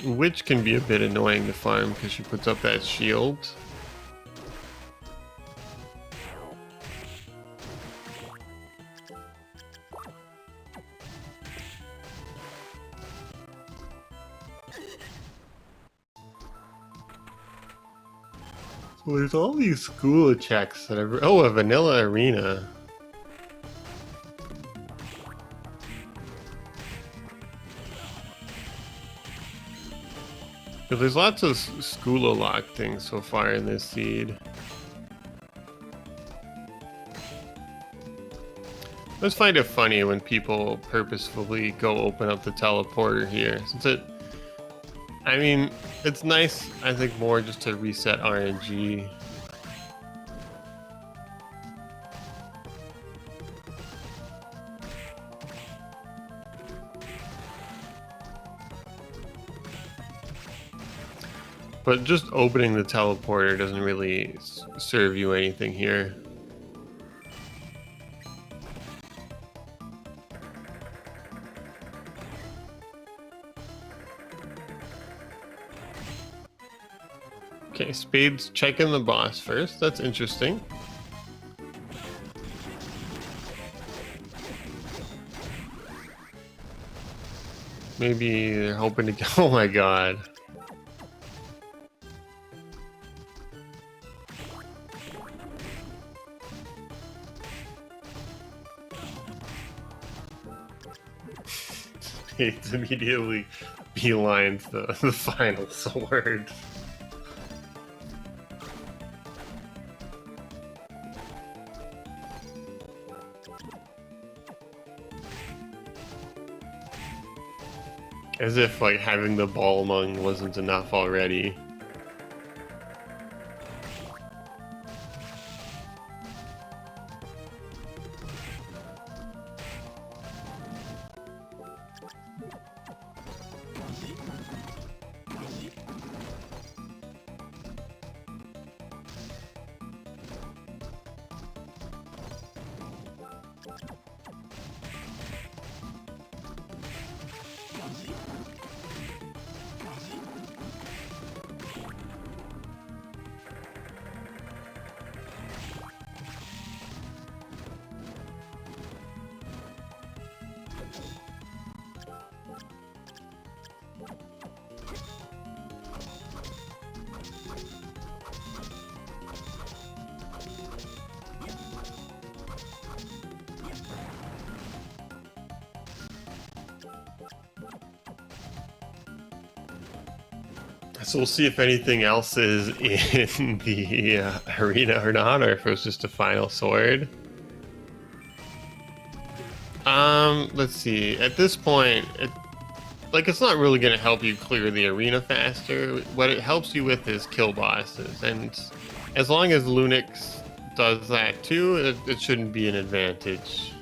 Which can be a bit annoying to farm because she puts up that shield. So there's all these school checks that are... Oh, a vanilla arena. There's lots of school lock things so far in this seed. I just find it funny when people purposefully go open up the teleporter here. Since I mean, it's nice, I think, more just to reset RNG. But just opening the teleporter doesn't really serve you anything here. Okay, Spades checking the boss first. That's interesting. Maybe they're hoping to get... Oh my god. Spades immediately beelines the final sword. As if like having the ball among wasn't enough already. So we'll see if anything else is in the arena or not, or if it was just a final sword. Let's see. At this point, it's not really going to help you clear the arena faster. What it helps you with is kill bosses, and as long as Lunix does that too, it shouldn't be an advantage.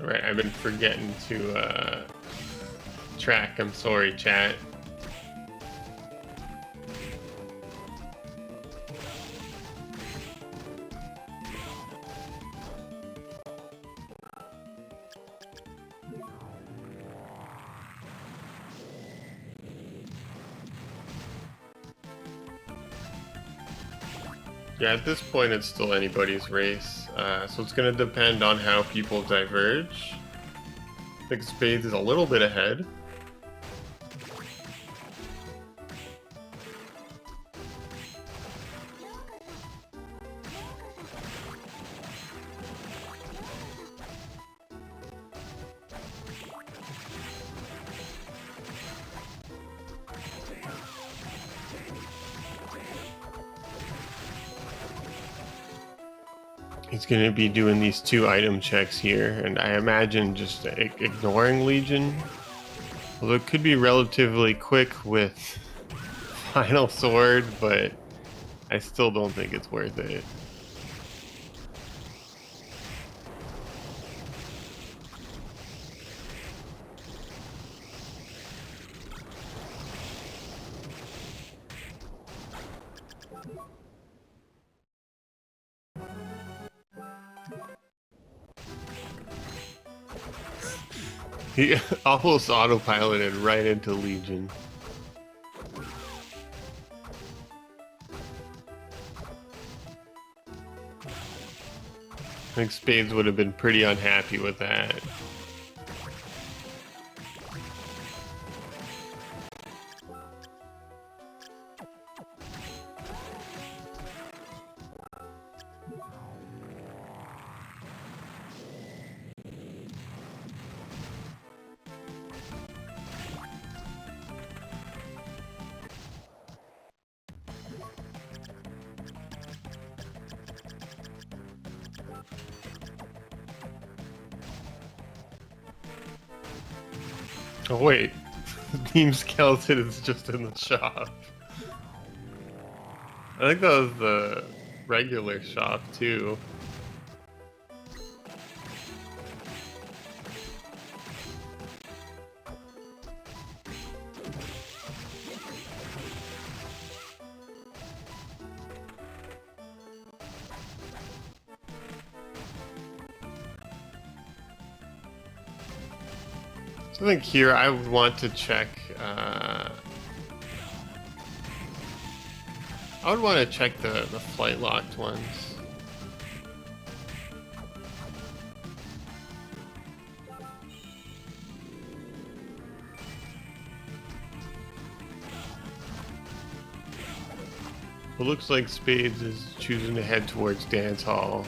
Alright, I've been forgetting to track. I'm sorry, chat. Yeah, at this point it's still anybody's race, so it's going to depend on how people diverge. I think Spades is a little bit ahead. He's going to be doing these 2 item checks here, and I imagine just ignoring Legion. Although it could be relatively quick with Final Sword, but I still don't think it's worth it. He almost autopiloted right into Legion. I think Spades would have been pretty unhappy with that. Oh wait, Team Skeleton is just in the shop. I think that was the regular shop too. I think here I would want to check. I would want to check the flight locked ones. It looks like Spades is choosing to head towards Dance Hall.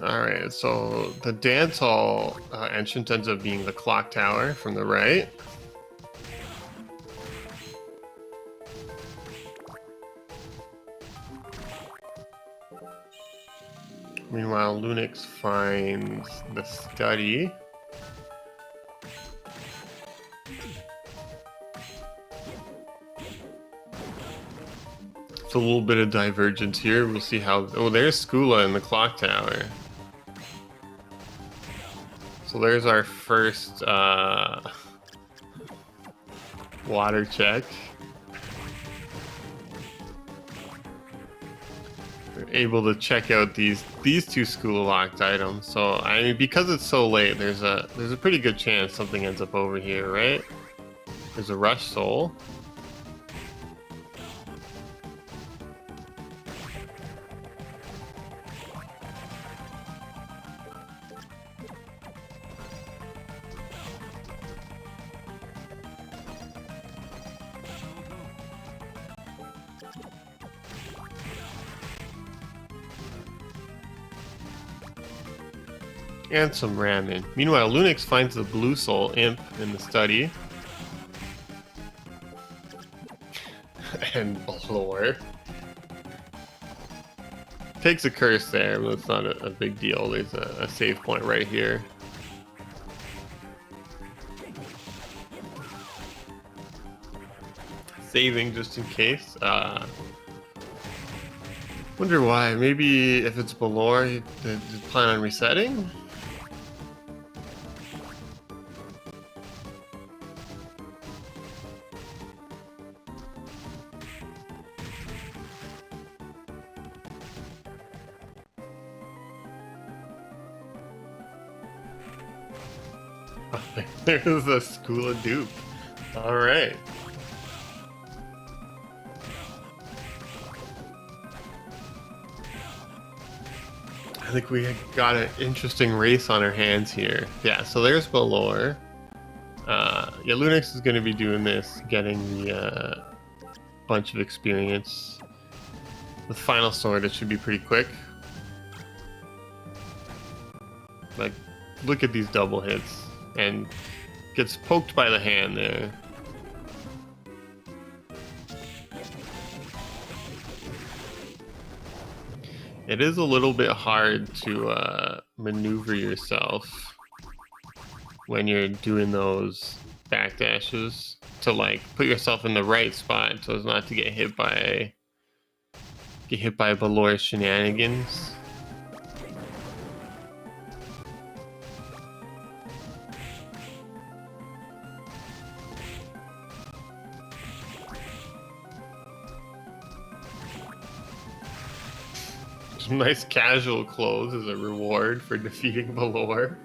Alright, so the dance hall entrance ends up being the clock tower from the right. Meanwhile, Lunix finds the study. It's a little bit of divergence here. We'll see how... Oh, there's Skula in the clock tower. So there's our first water check. We're able to check out these two Skula locked items. So I mean, because it's so late, there's a pretty good chance something ends up over here, right? There's a rush soul. And some ramen. Meanwhile, Lunix finds the blue soul imp in the study. and Balor. Takes a curse there, but it's not a big deal. There's a save point right here. Saving just in case. Wonder why. Maybe if it's Balor, you plan on resetting? There's a School of Dupe. Alright. I think we got an interesting race on our hands here. Yeah, so there's Balor. Yeah, Lunix is going to be doing this, getting the bunch of experience. With Final Sword, it should be pretty quick. Like, look at these double hits. And gets poked by the hand there. It is a little bit hard to maneuver yourself when you're doing those backdashes to like put yourself in the right spot so as not to get hit by Balor's shenanigans. Some nice casual clothes as a reward for defeating Balor.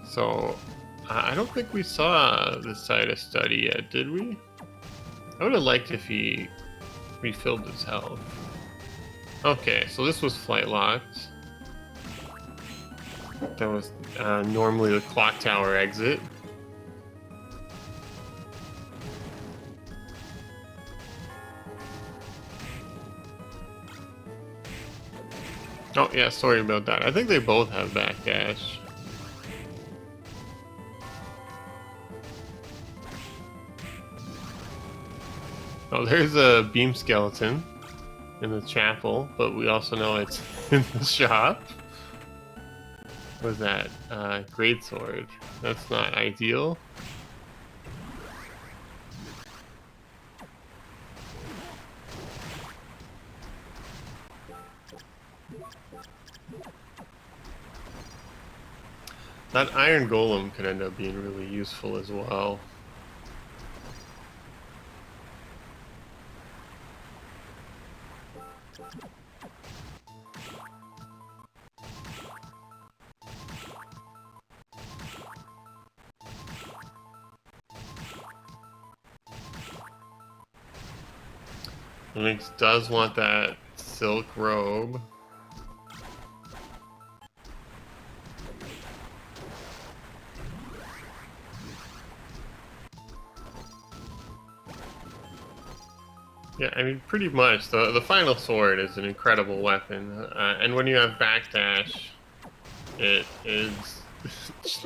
So, I don't think we saw the side of study yet, did we? I would have liked if he refilled his health. Okay, so this was flight locked. That was normally the clock tower exit. Oh yeah, sorry about that. I think they both have backdash. Oh, there's a beam skeleton in the chapel, but we also know it's in the shop. What was that? Greatsword. That's not ideal. That iron golem could end up being really useful as well. Lunix does want that silk robe. Yeah, I mean, pretty much. The final sword is an incredible weapon, and when you have backdash, it is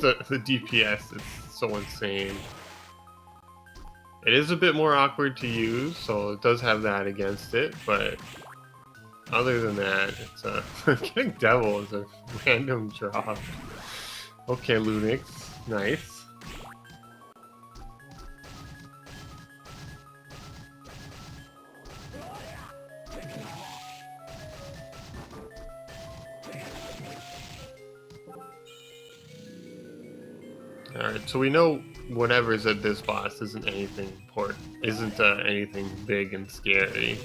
the DPS is so insane. It is a bit more awkward to use, so it does have that against it, but other than that, it's getting Devil is a random drop. Okay, Lunix, nice. Alright, so we know whatever's at this boss isn't anything important, isn't anything big and scary.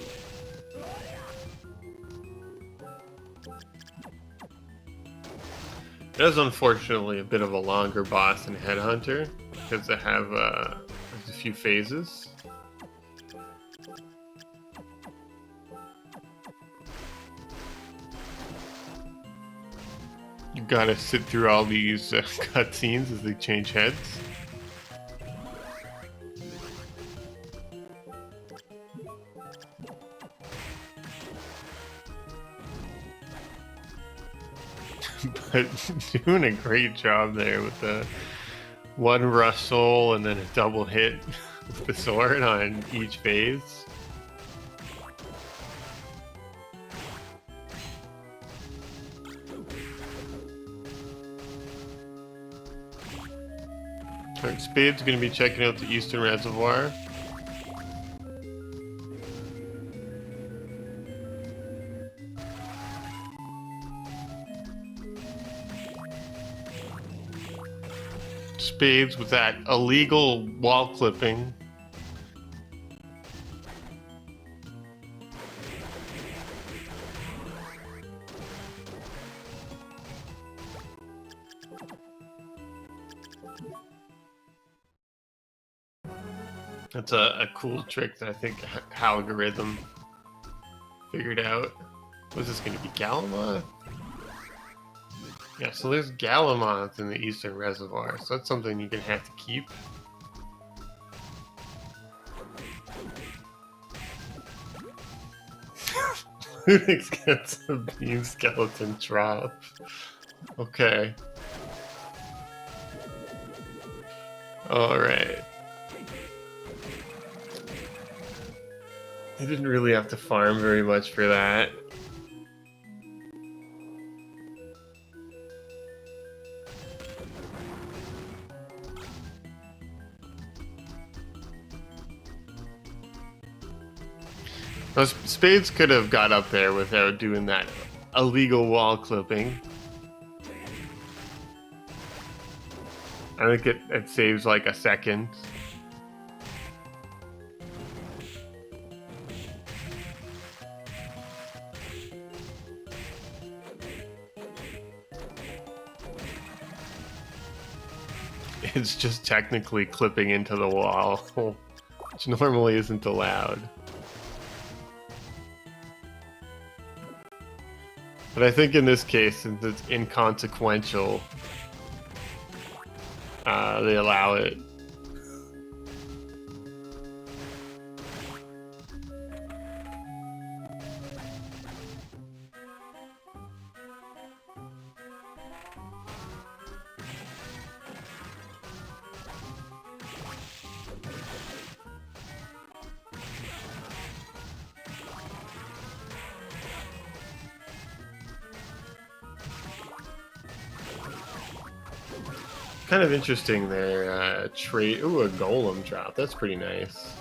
It is unfortunately a bit of a longer boss than Headhunter, because they have there's a few phases. You gotta sit through all these cutscenes as they change heads. but doing a great job there with the one rush soul and then a double hit with the sword on each phase. Alright, Spades going to be checking out the Eastern Reservoir. Spades with that illegal wall clipping. That's a cool trick that I think Algorithm figured out. Was this going to be Galamoth? Yeah, so there's Galamoth in the Eastern Reservoir, so that's something you're going to have to keep. Lunix gets a beam skeleton drop. Okay. Alright. I didn't really have to farm very much for that. Now, Spades could have got up there without doing that illegal wall clipping. I think it saves like a second. It's just technically clipping into the wall, which normally isn't allowed. But I think in this case, since it's inconsequential, they allow it. Kind of interesting there. Trade. Ooh, a golem drop. That's pretty nice.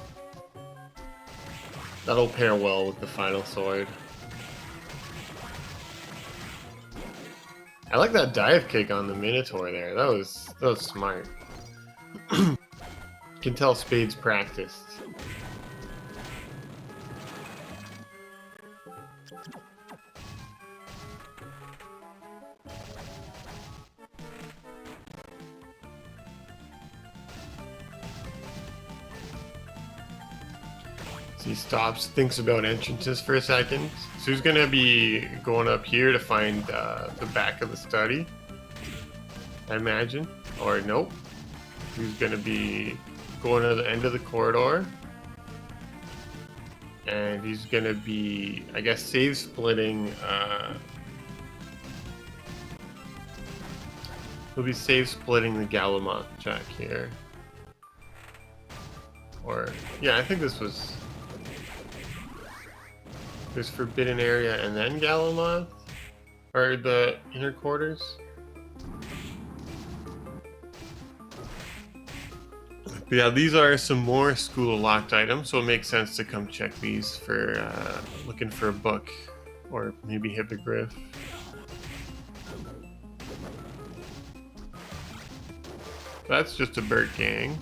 That'll pair well with the final sword. I like that dive kick on the Minotaur there. That was smart. You can tell Spades practiced. He stops, thinks about entrances for a second. So he's gonna be going up here to find the back of the study, I imagine. Or nope. He's gonna be going to the end of the corridor. And he's gonna be, I guess, save splitting. He'll be save splitting the Galamoth track here. Or, yeah, I think this was... There's Forbidden Area and then Galamoth? Or the inner quarters? But yeah, these are some more School of Locked items, so it makes sense to come check these for looking for a book or maybe Hippogriff. That's just a Burt Gang.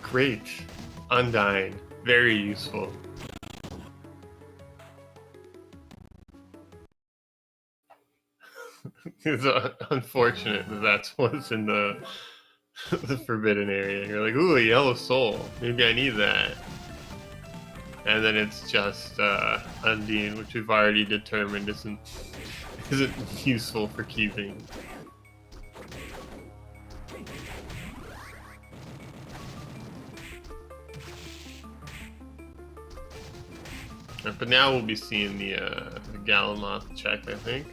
Great. Undying. Very useful. It's unfortunate that that's what's in the the forbidden area. You're like, ooh, a yellow soul. Maybe I need that. And then it's just Undine, which we've already determined isn't useful for keeping. But now we'll be seeing the Galamoth check, I think.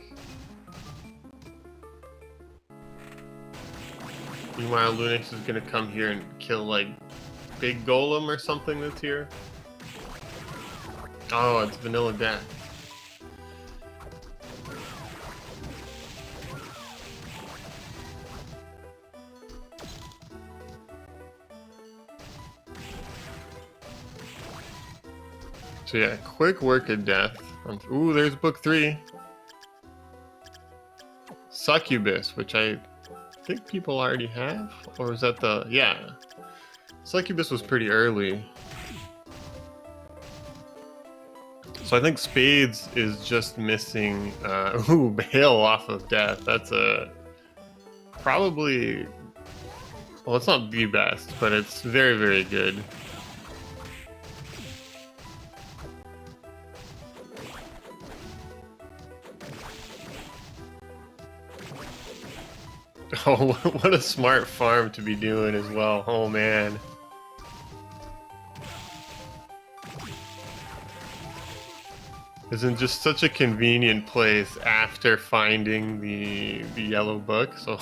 Meanwhile, Lunix is gonna come here and kill like Big Golem or something that's here. Oh, it's Vanilla Death. So yeah, quick work of death. Ooh, there's book 3. Succubus, which I think people already have, or is that the yeah? Succubus was pretty early, so I think Spades is just missing. Ooh, bail off of death. That's a probably. Well, it's not the best, but it's very, very good. Oh, what a smart farm to be doing as well. Oh, man. Is in just such a convenient place after finding the yellow book. So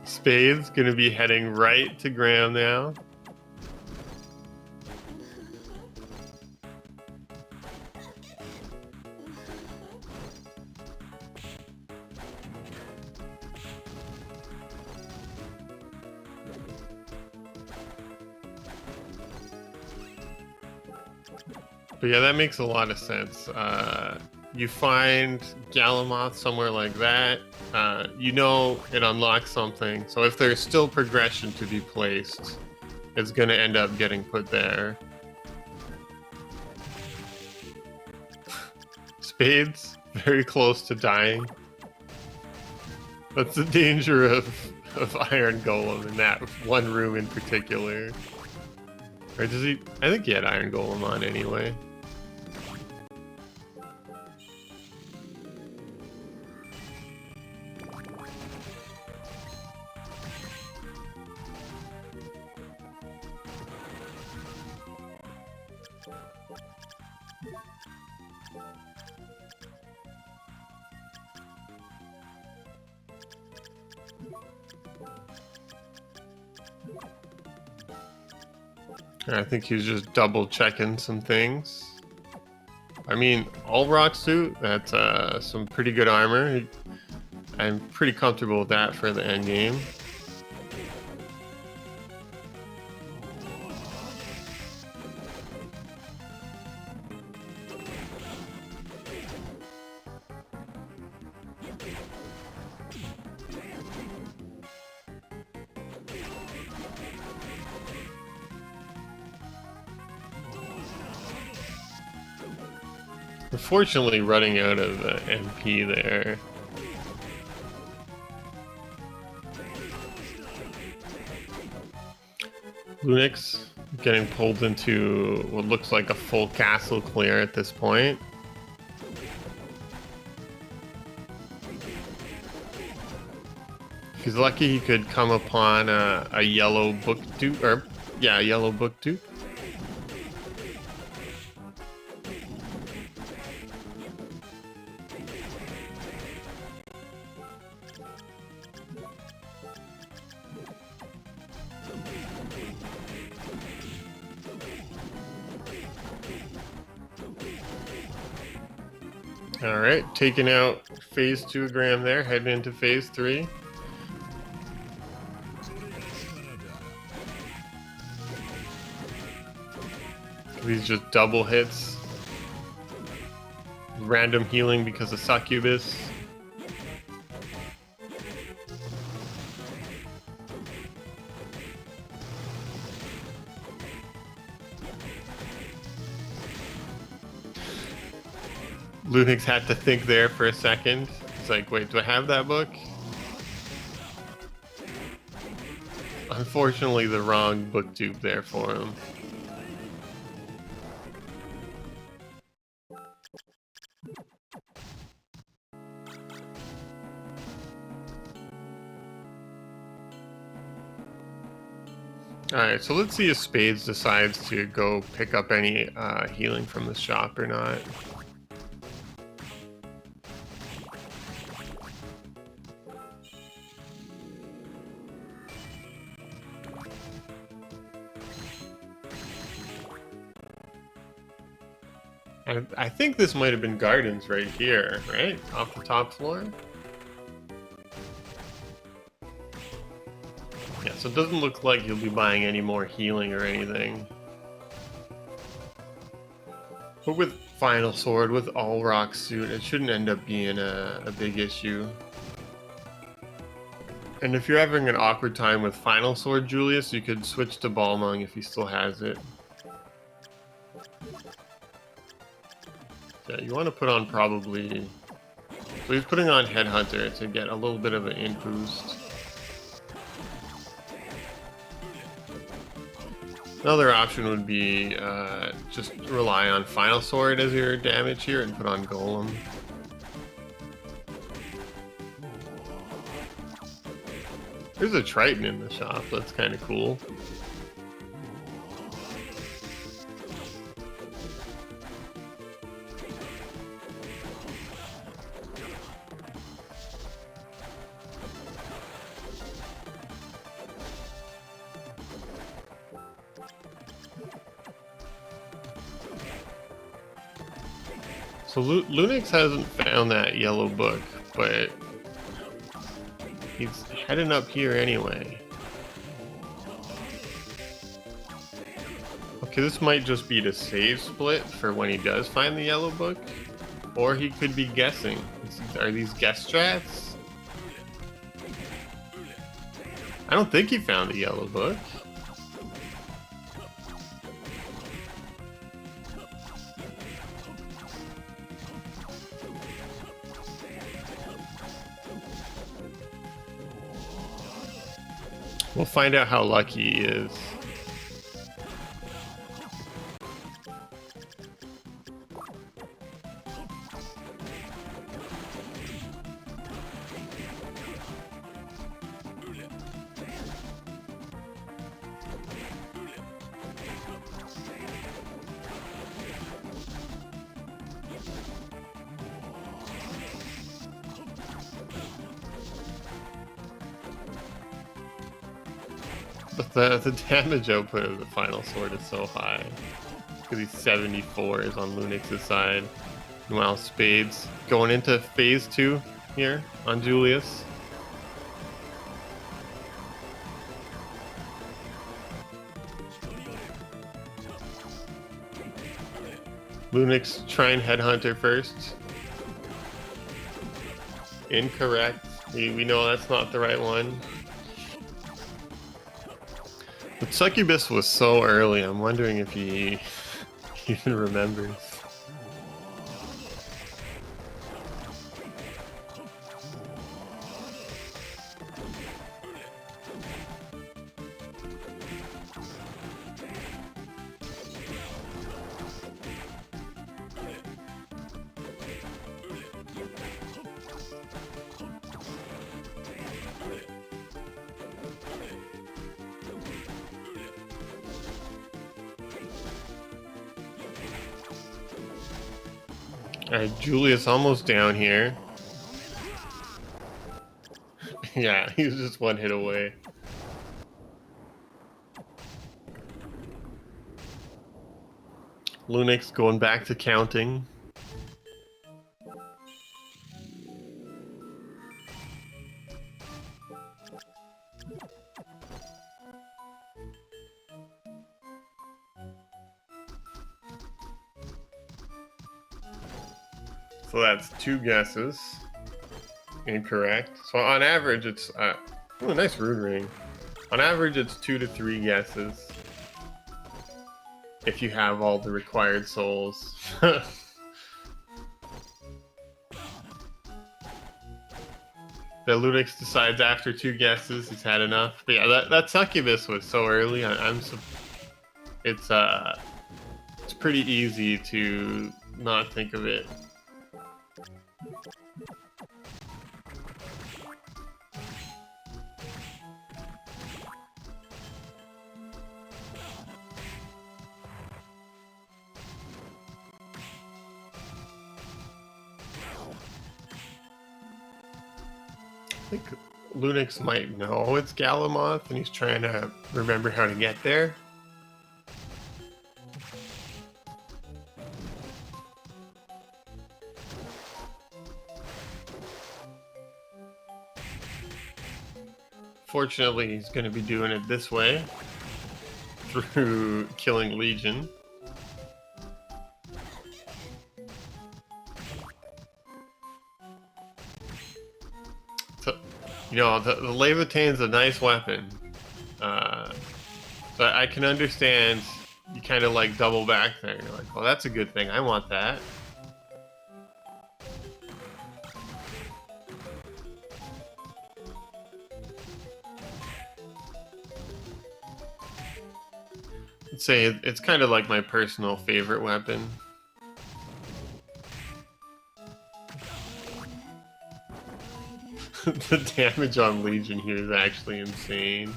Spades gonna be heading right to Graham now. But yeah, that makes a lot of sense. You find Galamoth somewhere like that, you know it unlocks something. So if there's still progression to be placed, it's going to end up getting put there. Spades, very close to dying. That's the danger of Iron Golem in that one room in particular. Or does he? I think he had Iron Golem on anyway. I think he was just double checking some things. I mean, all rock suit, that's some pretty good armor. I'm pretty comfortable with that for the end game. Unfortunately, running out of MP there. Lunix getting pulled into what looks like a full castle clear at this point. If he's lucky, he could come upon a yellow book dupe, or yeah, a yellow book dupe. Alright, taking out phase 2 Graham there, heading into phase 3. These just double hits. Random healing because of Succubus. Lunix had to think there for a second. It's like, wait, do I have that book? Unfortunately, the wrong booktube there for him. Alright, so let's see if Spades decides to go pick up any healing from the shop or not. I think this might have been gardens right here, right? Off the top floor? Yeah, so it doesn't look like you'll be buying any more healing or anything. But with Final Sword, with All Rock Suit, it shouldn't end up being a big issue. And if you're having an awkward time with Final Sword, Julius, you could switch to Balmung if he still has it. Yeah, you want to put on probably... So he's putting on Headhunter to get a little bit of an int boost. Another option would be just rely on Final Sword as your damage here and put on Golem. There's a Triton in the shop, that's kind of cool. So Lunix hasn't found that yellow book, but he's heading up here anyway. Okay, this might just be the save split for when he does find the yellow book, or he could be guessing. Are these guess strats? I don't think he found the yellow book. We'll find out how lucky he is. But the damage output of the Final Sword is so high. Because he's 74 on Lunix's side. Meanwhile, Spades going into phase 2 here on Julius. Lunix trying Headhunter first. Incorrect. We know that's not the right one. But Succubus was so early, I'm wondering if he even remembers. Alright, Julius almost down here. Yeah, he's just one hit away. Lunix going back to counting. So that's 2 guesses. Incorrect. So on average, it's oh, nice rune ring. On average, it's 2 to 3 guesses. If you have all the required souls. that Lunix decides after 2 guesses he's had enough. But yeah, that succubus was so early. It's pretty easy to not think of it. I think Lunix might know it's Galamoth, and he's trying to remember how to get there. Fortunately, he's going to be doing it this way, through killing Legion. So, you know, the Levitane's a nice weapon. So I can understand you kind of like double back there. You're like, well, that's a good thing. I want that. I'd say it's kind of like my personal favorite weapon. The damage on Legion here is actually insane.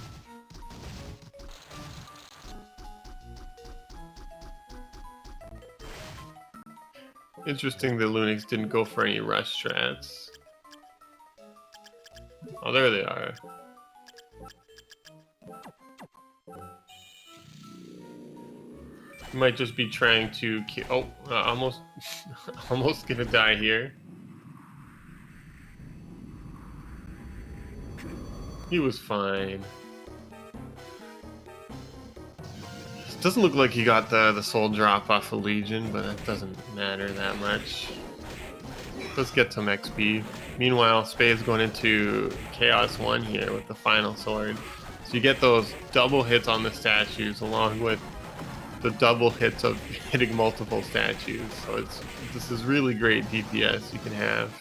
Interesting that Lunix didn't go for any rush strats. Oh, there they are. He might just be trying to kill. Oh, almost gonna die here. He was fine. It doesn't look like he got the soul drop off of Legion, but that doesn't matter that much. Let's get some XP. Meanwhile, Spades going into Chaos 1 here with the final sword. So you get those double hits on the statues along with the double hits of hitting multiple statues. So this is really great DPS you can have.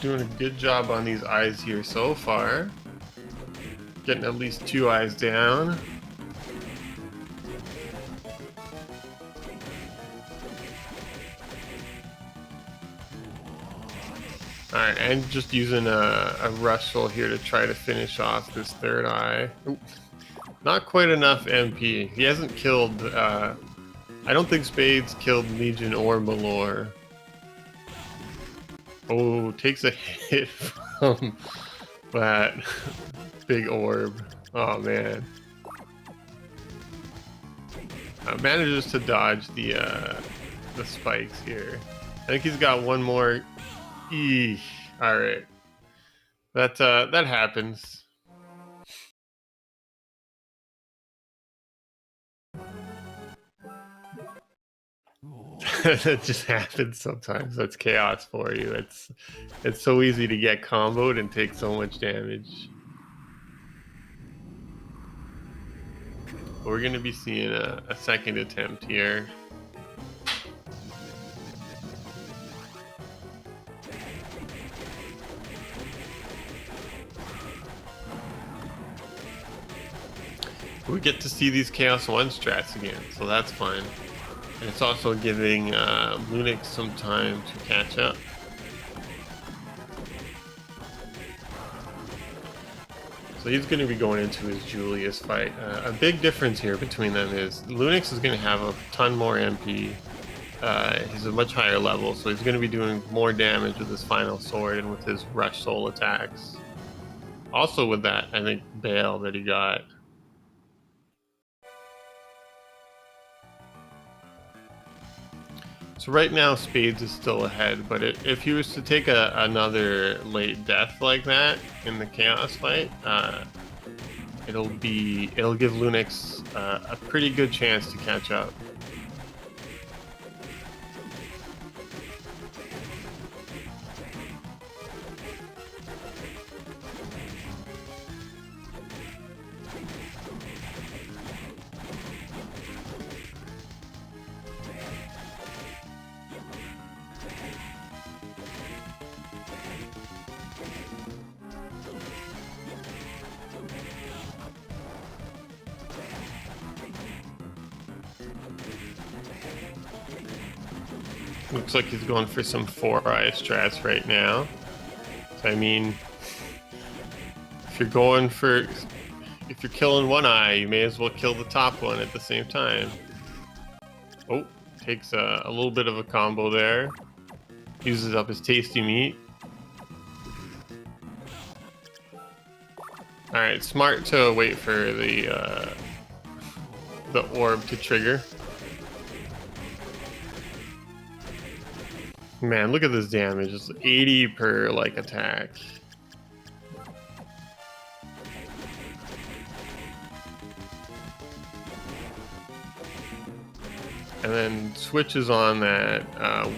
Doing a good job on these eyes here so far. Getting at least 2 eyes down. Alright, and just using a rush soul here to try to finish off this 3rd eye. Ooh, not quite enough MP. He hasn't killed, I don't think Spades killed Legion or Malor. Oh, takes a hit from that big orb. Oh man. Manages to dodge the spikes here. I think he's got one more. Eesh. All right. That happens. That just happens sometimes. That's chaos for you. It's so easy to get comboed and take so much damage. We're gonna be seeing a second attempt here. We get to see these Chaos 1 strats again, so that's fun. And it's also giving Lunix some time to catch up. So he's going to be going into his Julius fight. A big difference here between them is Lunix is going to have a ton more MP. He's a much higher level, so he's going to be doing more damage with his final sword and with his rush soul attacks. Also with that, I think, Bale that he got. So right now, Spades is still ahead, but if he was to take another late death like that in the Chaos fight, it'll give Lunix a pretty good chance to catch up. Looks like he's going for some 4-eye strats right now. So, I mean, if you're killing one eye, you may as well kill the top one at the same time. Oh, takes a little bit of a combo there. Uses up his tasty meat. Alright, smart to wait for the orb to trigger. Man, look at this damage. It's 80 per attack. And then switches on that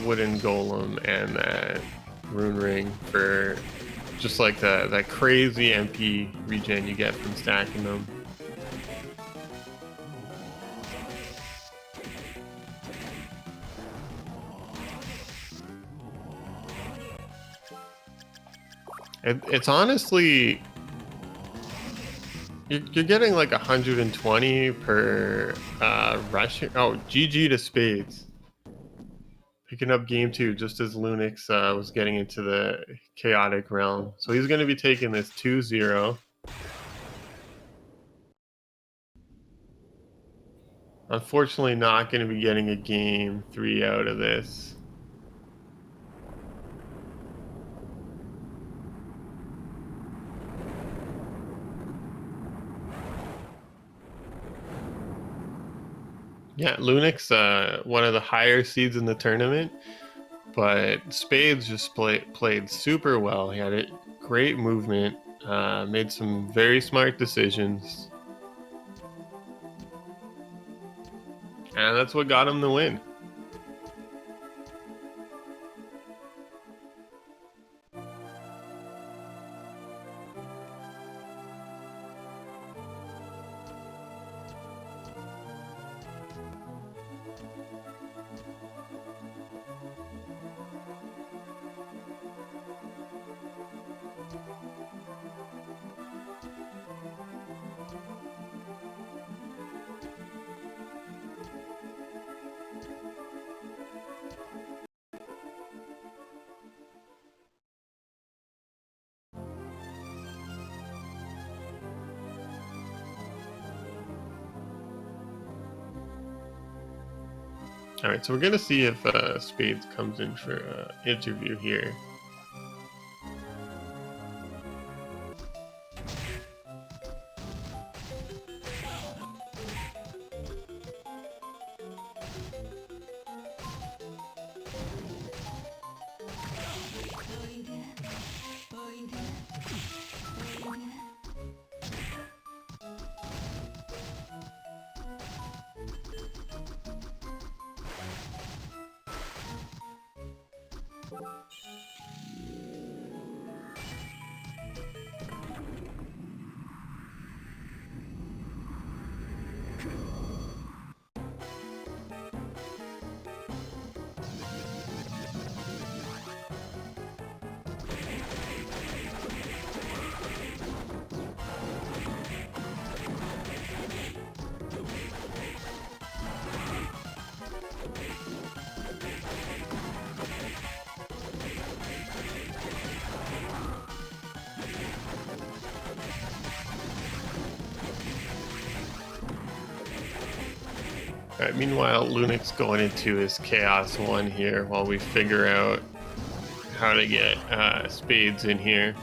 wooden golem and that rune ring for just like that crazy MP regen you get from stacking them. It's honestly, you're getting like 120 per rush. Oh, GG to Spades. Picking up game 2 just as Lunix was getting into the chaotic realm. So he's going to be taking this 2-0. Unfortunately, not going to be getting a game 3 out of this. Yeah, Lunix, one of the higher seeds in the tournament, but Spades just played super well. He had a great movement, made some very smart decisions, and that's what got him the win. All right, so we're gonna see if Spades comes in for an interview here. Alright, meanwhile, Lunix going into his Chaos 1 here while we figure out how to get Spades in here.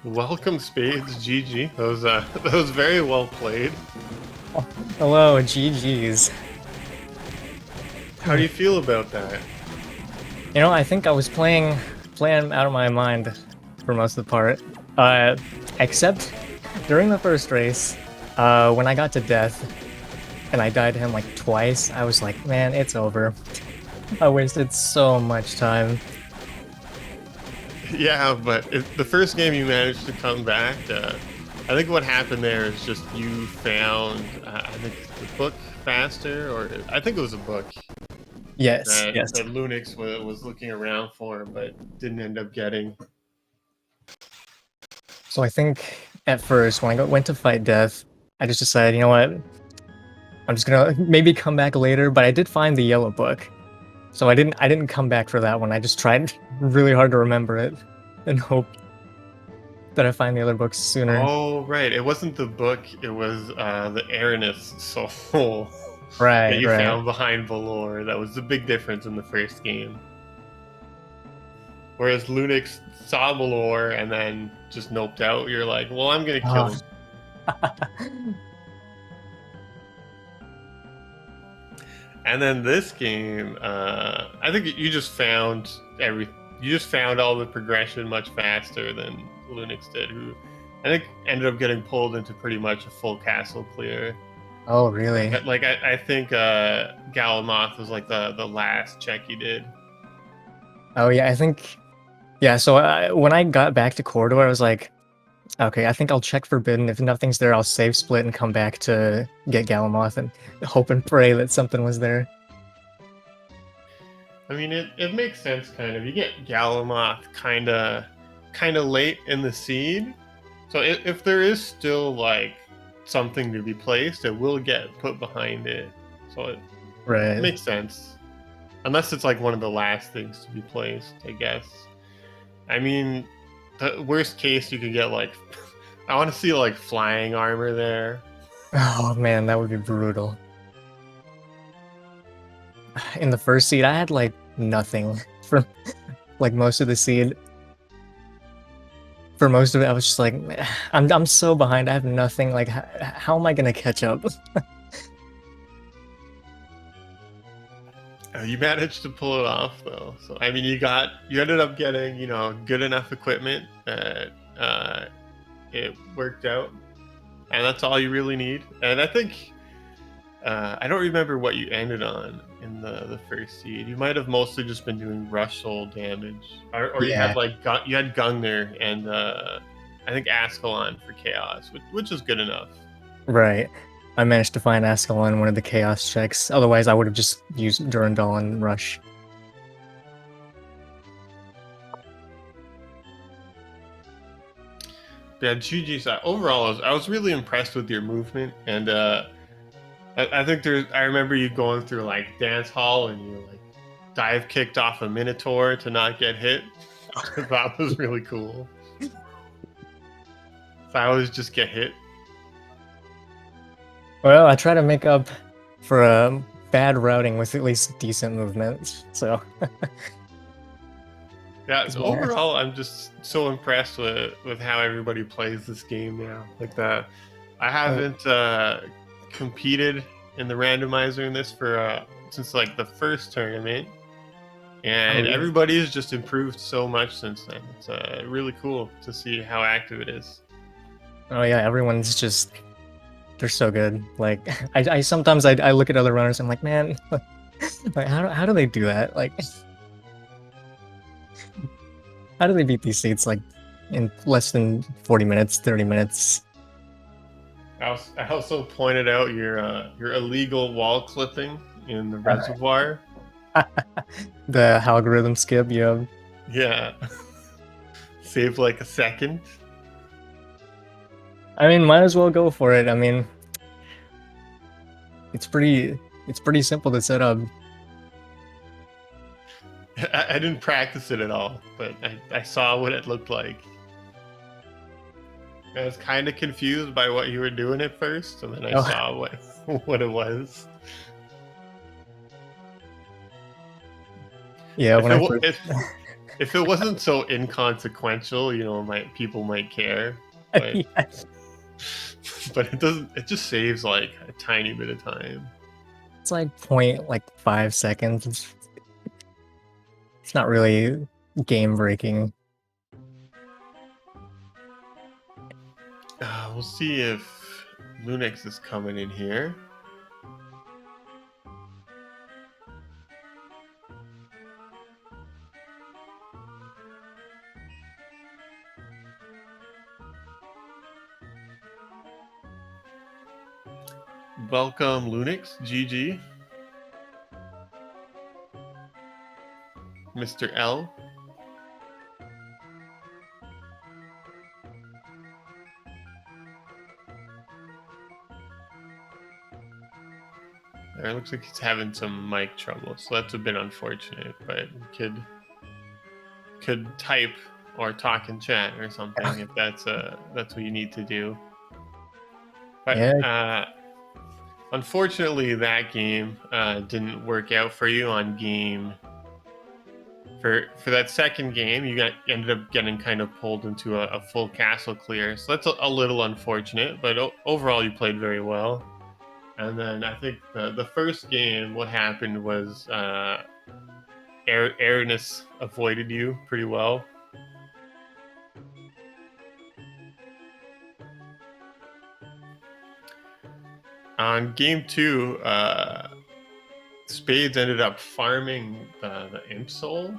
Welcome, Spades. GG. That was very well played. Hello, GG's. How do you feel about that? You know, I think I was playing out of my mind for most of the part. Except during the first race, when I got to death and I died to him like twice, I was like, man, it's over. I wasted so much time. Yeah, but the first game you managed to come back. I think what happened there is just you found, I think, the book faster, or I think it was a book Yes, yes. that Lunix was looking around for, but didn't end up getting. So I think at first, when I went to fight death, I just decided, you know what? I'm just gonna maybe come back later, but I did find the yellow book. So I didn't come back for that one. I just tried really hard to remember it and hope that I find the other books sooner. Oh, right. It wasn't the book. It was the Aranus soul Right, that you right. found behind Valor. That was the big difference in the first game. Whereas Lunix saw Valor and then just noped out. You're like, well, I'm going to kill him. And then this game, I think you just found you just found all the progression much faster than Lunix did, who I think ended up getting pulled into pretty much a full castle clear. Oh, really? Like I think Galamoth was like the last check he did. Oh, yeah, I think... Yeah, so when I got back to Corridor, I was like, okay, I think I'll check Forbidden. If nothing's there, I'll save split and come back to get Galamoth and hope and pray that something was there. I mean, it makes sense, kind of. You get Galamoth kind of late in the seed, so if there is still like something to be placed, it will get put behind it. So it makes sense, unless it's like one of the last things to be placed, I guess. I mean, the worst case you could get like, I want to see like flying armor there. Oh man, that would be brutal. In the first seed, I had like nothing for like most of the seed. For most of it, I was just like, I'm so behind. I have nothing. Like, how am I gonna catch up? You managed to pull it off though. So I mean, you ended up getting good enough equipment that it worked out, and that's all you really need. And I think I don't remember what you ended on in the first seed. You might have mostly just been doing rush soul damage, or you had like you had Gungnir and I think Ascalon for chaos, which is good enough. Right. I managed to find Ascalon in one of the chaos checks. Otherwise, I would have just used Durandal and Rush. Yeah, GG's. Overall, I was really impressed with your movement, and I think I remember you going through like dance hall and you like dive kicked off a Minotaur to not get hit. That was really cool. If I always just get hit. Well, I try to make up for bad routing with at least decent movement, so... Yeah, so overall, I'm just so impressed with how everybody plays this game now. Like that, I haven't competed in the randomizer in this for since like the first tournament, and everybody's just improved so much since then. It's really cool to see how active it is. Oh yeah, everyone's just... They're so good. Like, I sometimes I look at other runners, I'm like, man, like how do they do that? Like, How do they beat these seats like in less than 40 minutes, 30 minutes? I also pointed out your illegal wall clipping in the reservoir. The algorithm skip, yeah. Yeah. Save like a second. I mean, might as well go for it. I mean, it's pretty simple to set up. I didn't practice it at all, but I saw what it looked like. I was kind of confused by what you were doing at first, and then I saw what it was. Yeah, If it wasn't so inconsequential, people might care. But, yes. but it doesn't. It just saves like a tiny bit of time. It's like 5 seconds. It's not really game breaking. We'll see if Lunix is coming in here. Welcome, Lunix. GG. Mr. L. It looks like he's having some mic trouble, so that's a bit unfortunate, but could type or talk in chat or something if that's what you need to do. But Yeah. Unfortunately, that game didn't work out for you on game. For that second game, you ended up getting kind of pulled into a full castle clear, so that's a little unfortunate. But overall, you played very well. And then I think the first game, what happened was Airness avoided you pretty well. On game 2, Spades ended up farming the Imp Soul,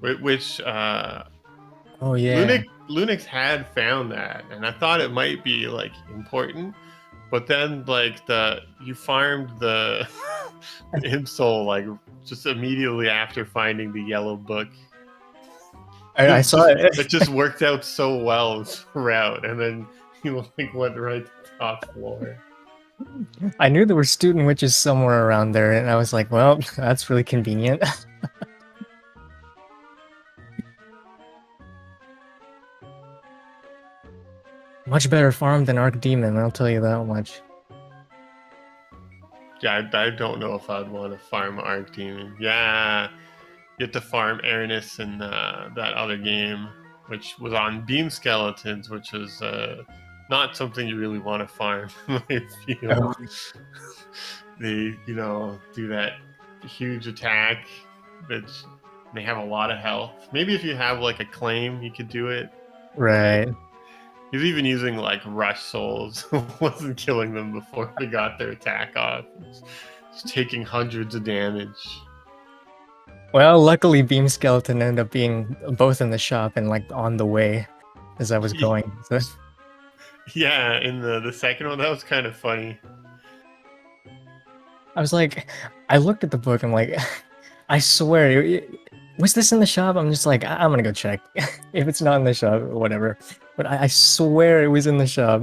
which oh yeah, Lunix had found that, and I thought it might be like important. But then, like you farmed the Imp Soul like just immediately after finding the yellow book. I saw it. It just worked out so well throughout, and then you went right to the top floor. I knew there were student witches somewhere around there, and I was like, well, that's really convenient. Much better farm than Arc Demon, I'll tell you that much. Yeah, I don't know if I'd want to farm Arc Demon. Yeah, you have to farm Airness in that other game, which was on Beam Skeletons, which was not something you really want to farm. I feel they, do that huge attack, which they have a lot of health. Maybe if you have like a claim, you could do it. Right. He's even using like rush souls. Wasn't killing them before they got their attack off. Just taking hundreds of damage. Well, luckily Beam Skeleton ended up being both in the shop and like on the way as I was going. So. Yeah, in the second one, that was kind of funny. I was like, I looked at the book, I'm like, I swear, was this in the shop? I'm just like, I'm gonna go check. If it's not in the shop, whatever. But I swear it was in the shop.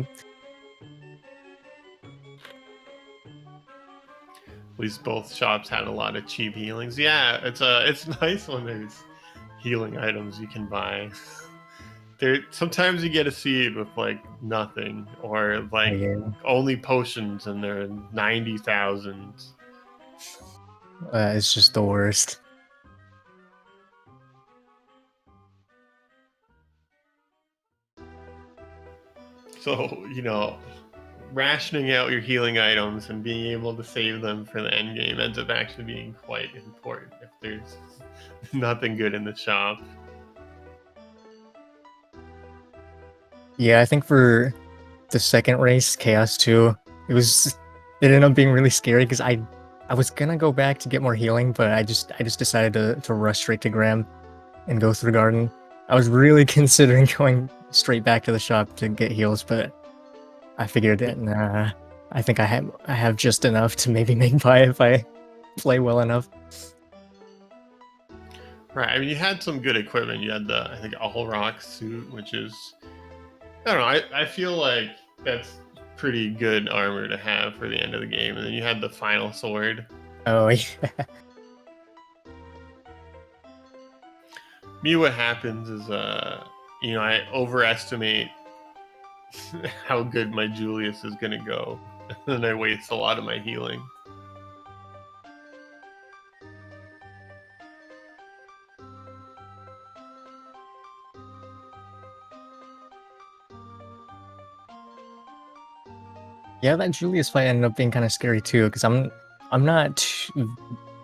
At least both shops had a lot of cheap healings. Yeah, it's nice when there's healing items you can buy. Sometimes you get a seed with like nothing, or like only potions, and they're 90,000. It's just the worst. So, rationing out your healing items and being able to save them for the end game ends up actually being quite important if there's nothing good in the shop. Yeah, I think for the second race, Chaos 2, it ended up being really scary because I was gonna go back to get more healing, but I just decided to rush straight to Graham and go through the garden. I was really considering going straight back to the shop to get heals, but I figured that nah. I think I have just enough to maybe make by if I play well enough. Right. I mean, you had some good equipment. You had the, I think, all rock suit, which is, I don't know. I feel like that's pretty good armor to have for the end of the game. And then you had the final sword. Oh yeah. Me, what happens is, I overestimate how good my Julius is gonna go, and I waste a lot of my healing. Yeah, that Julius fight ended up being kind of scary too, because I'm not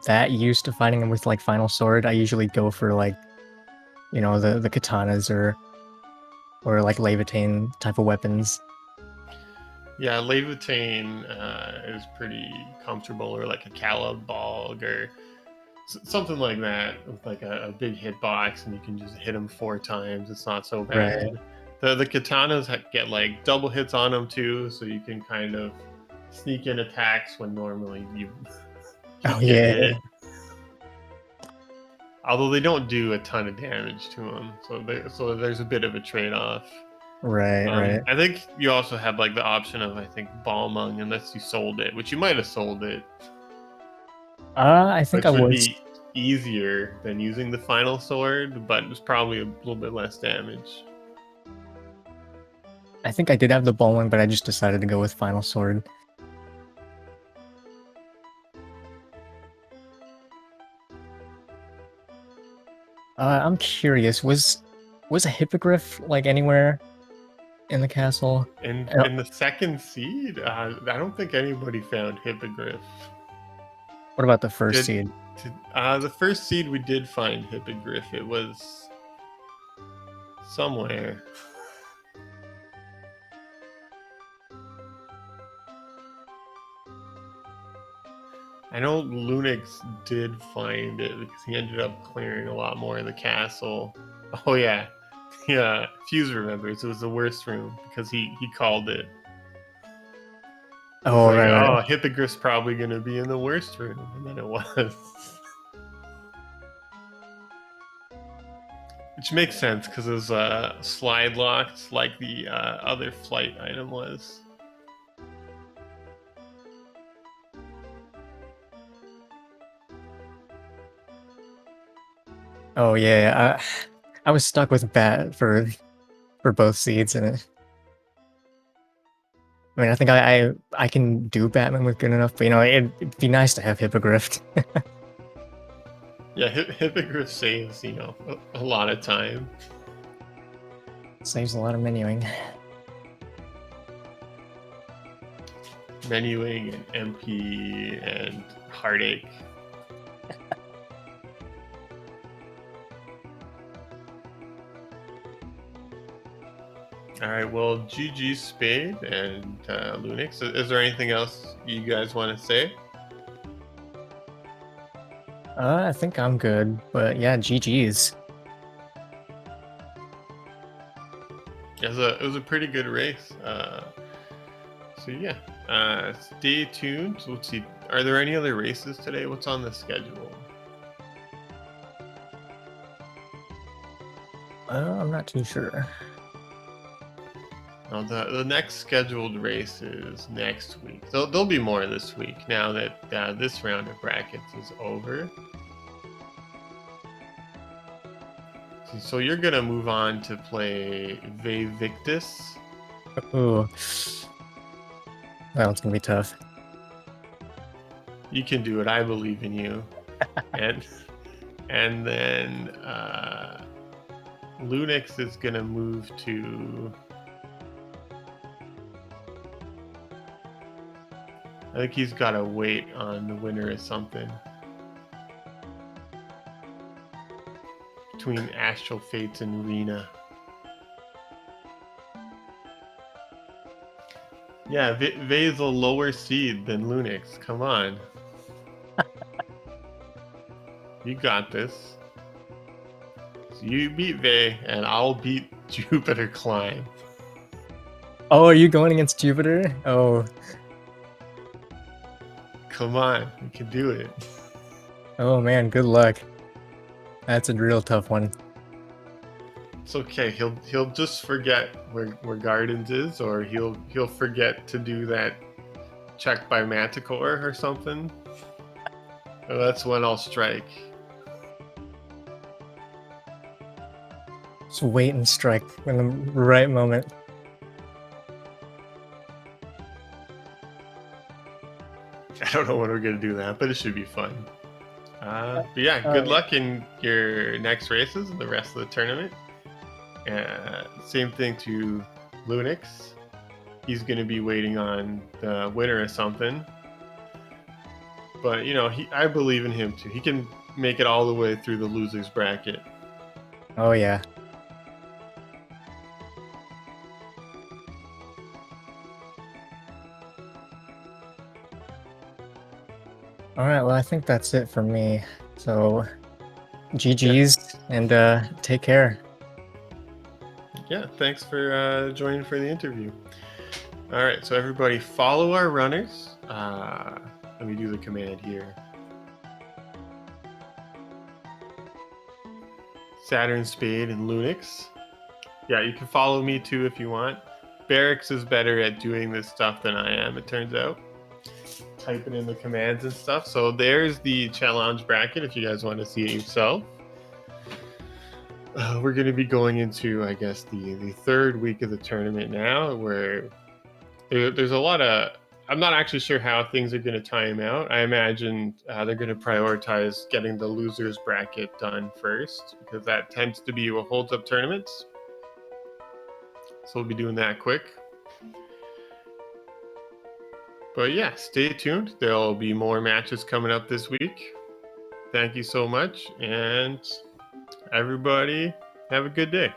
that used to fighting him with like final sword. I usually go for like, the katanas or like levitate type of weapons. Yeah, Levitain is pretty comfortable, or like a Calibog, or something like that, with like a big hitbox, and you can just hit them 4 times. It's not so Right. bad. The katanas get like double hits on them too, so you can kind of sneak in attacks when normally you Oh get yeah. hit. Although they don't do a ton of damage to them, so there's a bit of a trade-off. Right, right. I think you also had like the option of, I think, Balmung, unless you sold it, which you might have sold it, I think I which would was. be easier than using the final sword, but it's probably a little bit less damage. I think I did have the ball one, but I just decided to go with final sword. I'm curious. Was a hippogriff like anywhere in the castle? In the second seed, I don't think anybody found Hippogriff. What about the first Did, seed? the first seed we did find Hippogriff. It was somewhere. I know Lunix did find it because he ended up clearing a lot more of the castle. Oh yeah, yeah. Fuse remembers it was the worst room because he called it. It's Oh, like, right, right. oh, Hippogriff's probably gonna be in the worst room, and then it was. Which makes sense because it was slide locked like the other flight item was. Oh yeah. I was stuck with bat for both seeds, and I mean, I think I can do Batman with good enough, but it'd be nice to have Hippogriff. Yeah, Hippogriff saves, a lot of time. Saves a lot of menuing. Menuing and MP and heartache. All right, well, GG Spade and Lunix. Is there anything else you guys want to say? I think I'm good, but yeah, GG's. It was a pretty good race. So yeah, stay tuned. Let's see. Are there any other races today? What's on the schedule? I'm not too sure. Well, the next scheduled race is next week. There'll be more this week now that this round of brackets is over. So you're gonna move on to play Vevictus. Ooh, that one's gonna be tough. You can do it. I believe in you. and then Lunix is gonna move to. I think he's got to wait on the winner or something. Between Astral Fates and Rena. Yeah, Vay's a lower seed than Lunix. Come on. You got this. So you beat Vey, and I'll beat Jupiter Climb. Oh, are you going against Jupiter? Oh. Come on, you can do it. Oh man, good luck. That's a real tough one. It's okay. He'll just forget where Gardens is, or he'll forget to do that check by Manticore or something. So that's when I'll strike. Just wait and strike in the right moment. I don't know when we're gonna do that, but it should be fun. But yeah, good luck in your next races and the rest of the tournament. Same thing to Lunix. He's gonna be waiting on the winner or something. But you know, I believe in him too. He can make it all the way through the losers bracket. Oh yeah. All right, well, I think that's it for me. So, GG's and take care. Yeah, thanks for joining for the interview. All right, so everybody follow our runners. Let me do the command here. Saturn, Spade, and Lunix. Yeah, you can follow me too if you want. Barracks is better at doing this stuff than I am, it turns out. Typing in the commands and stuff. So there's the challenge bracket if you guys want to see it yourself. We're going to be going into, I guess, the third week of the tournament now, where there's a lot of... I'm not actually sure how things are going to time out. I imagine they're going to prioritize getting the losers bracket done first, because that tends to be what holds up tournaments. So we'll be doing that quick. But yeah, stay tuned. There'll be more matches coming up this week. Thank you so much, and everybody have a good day.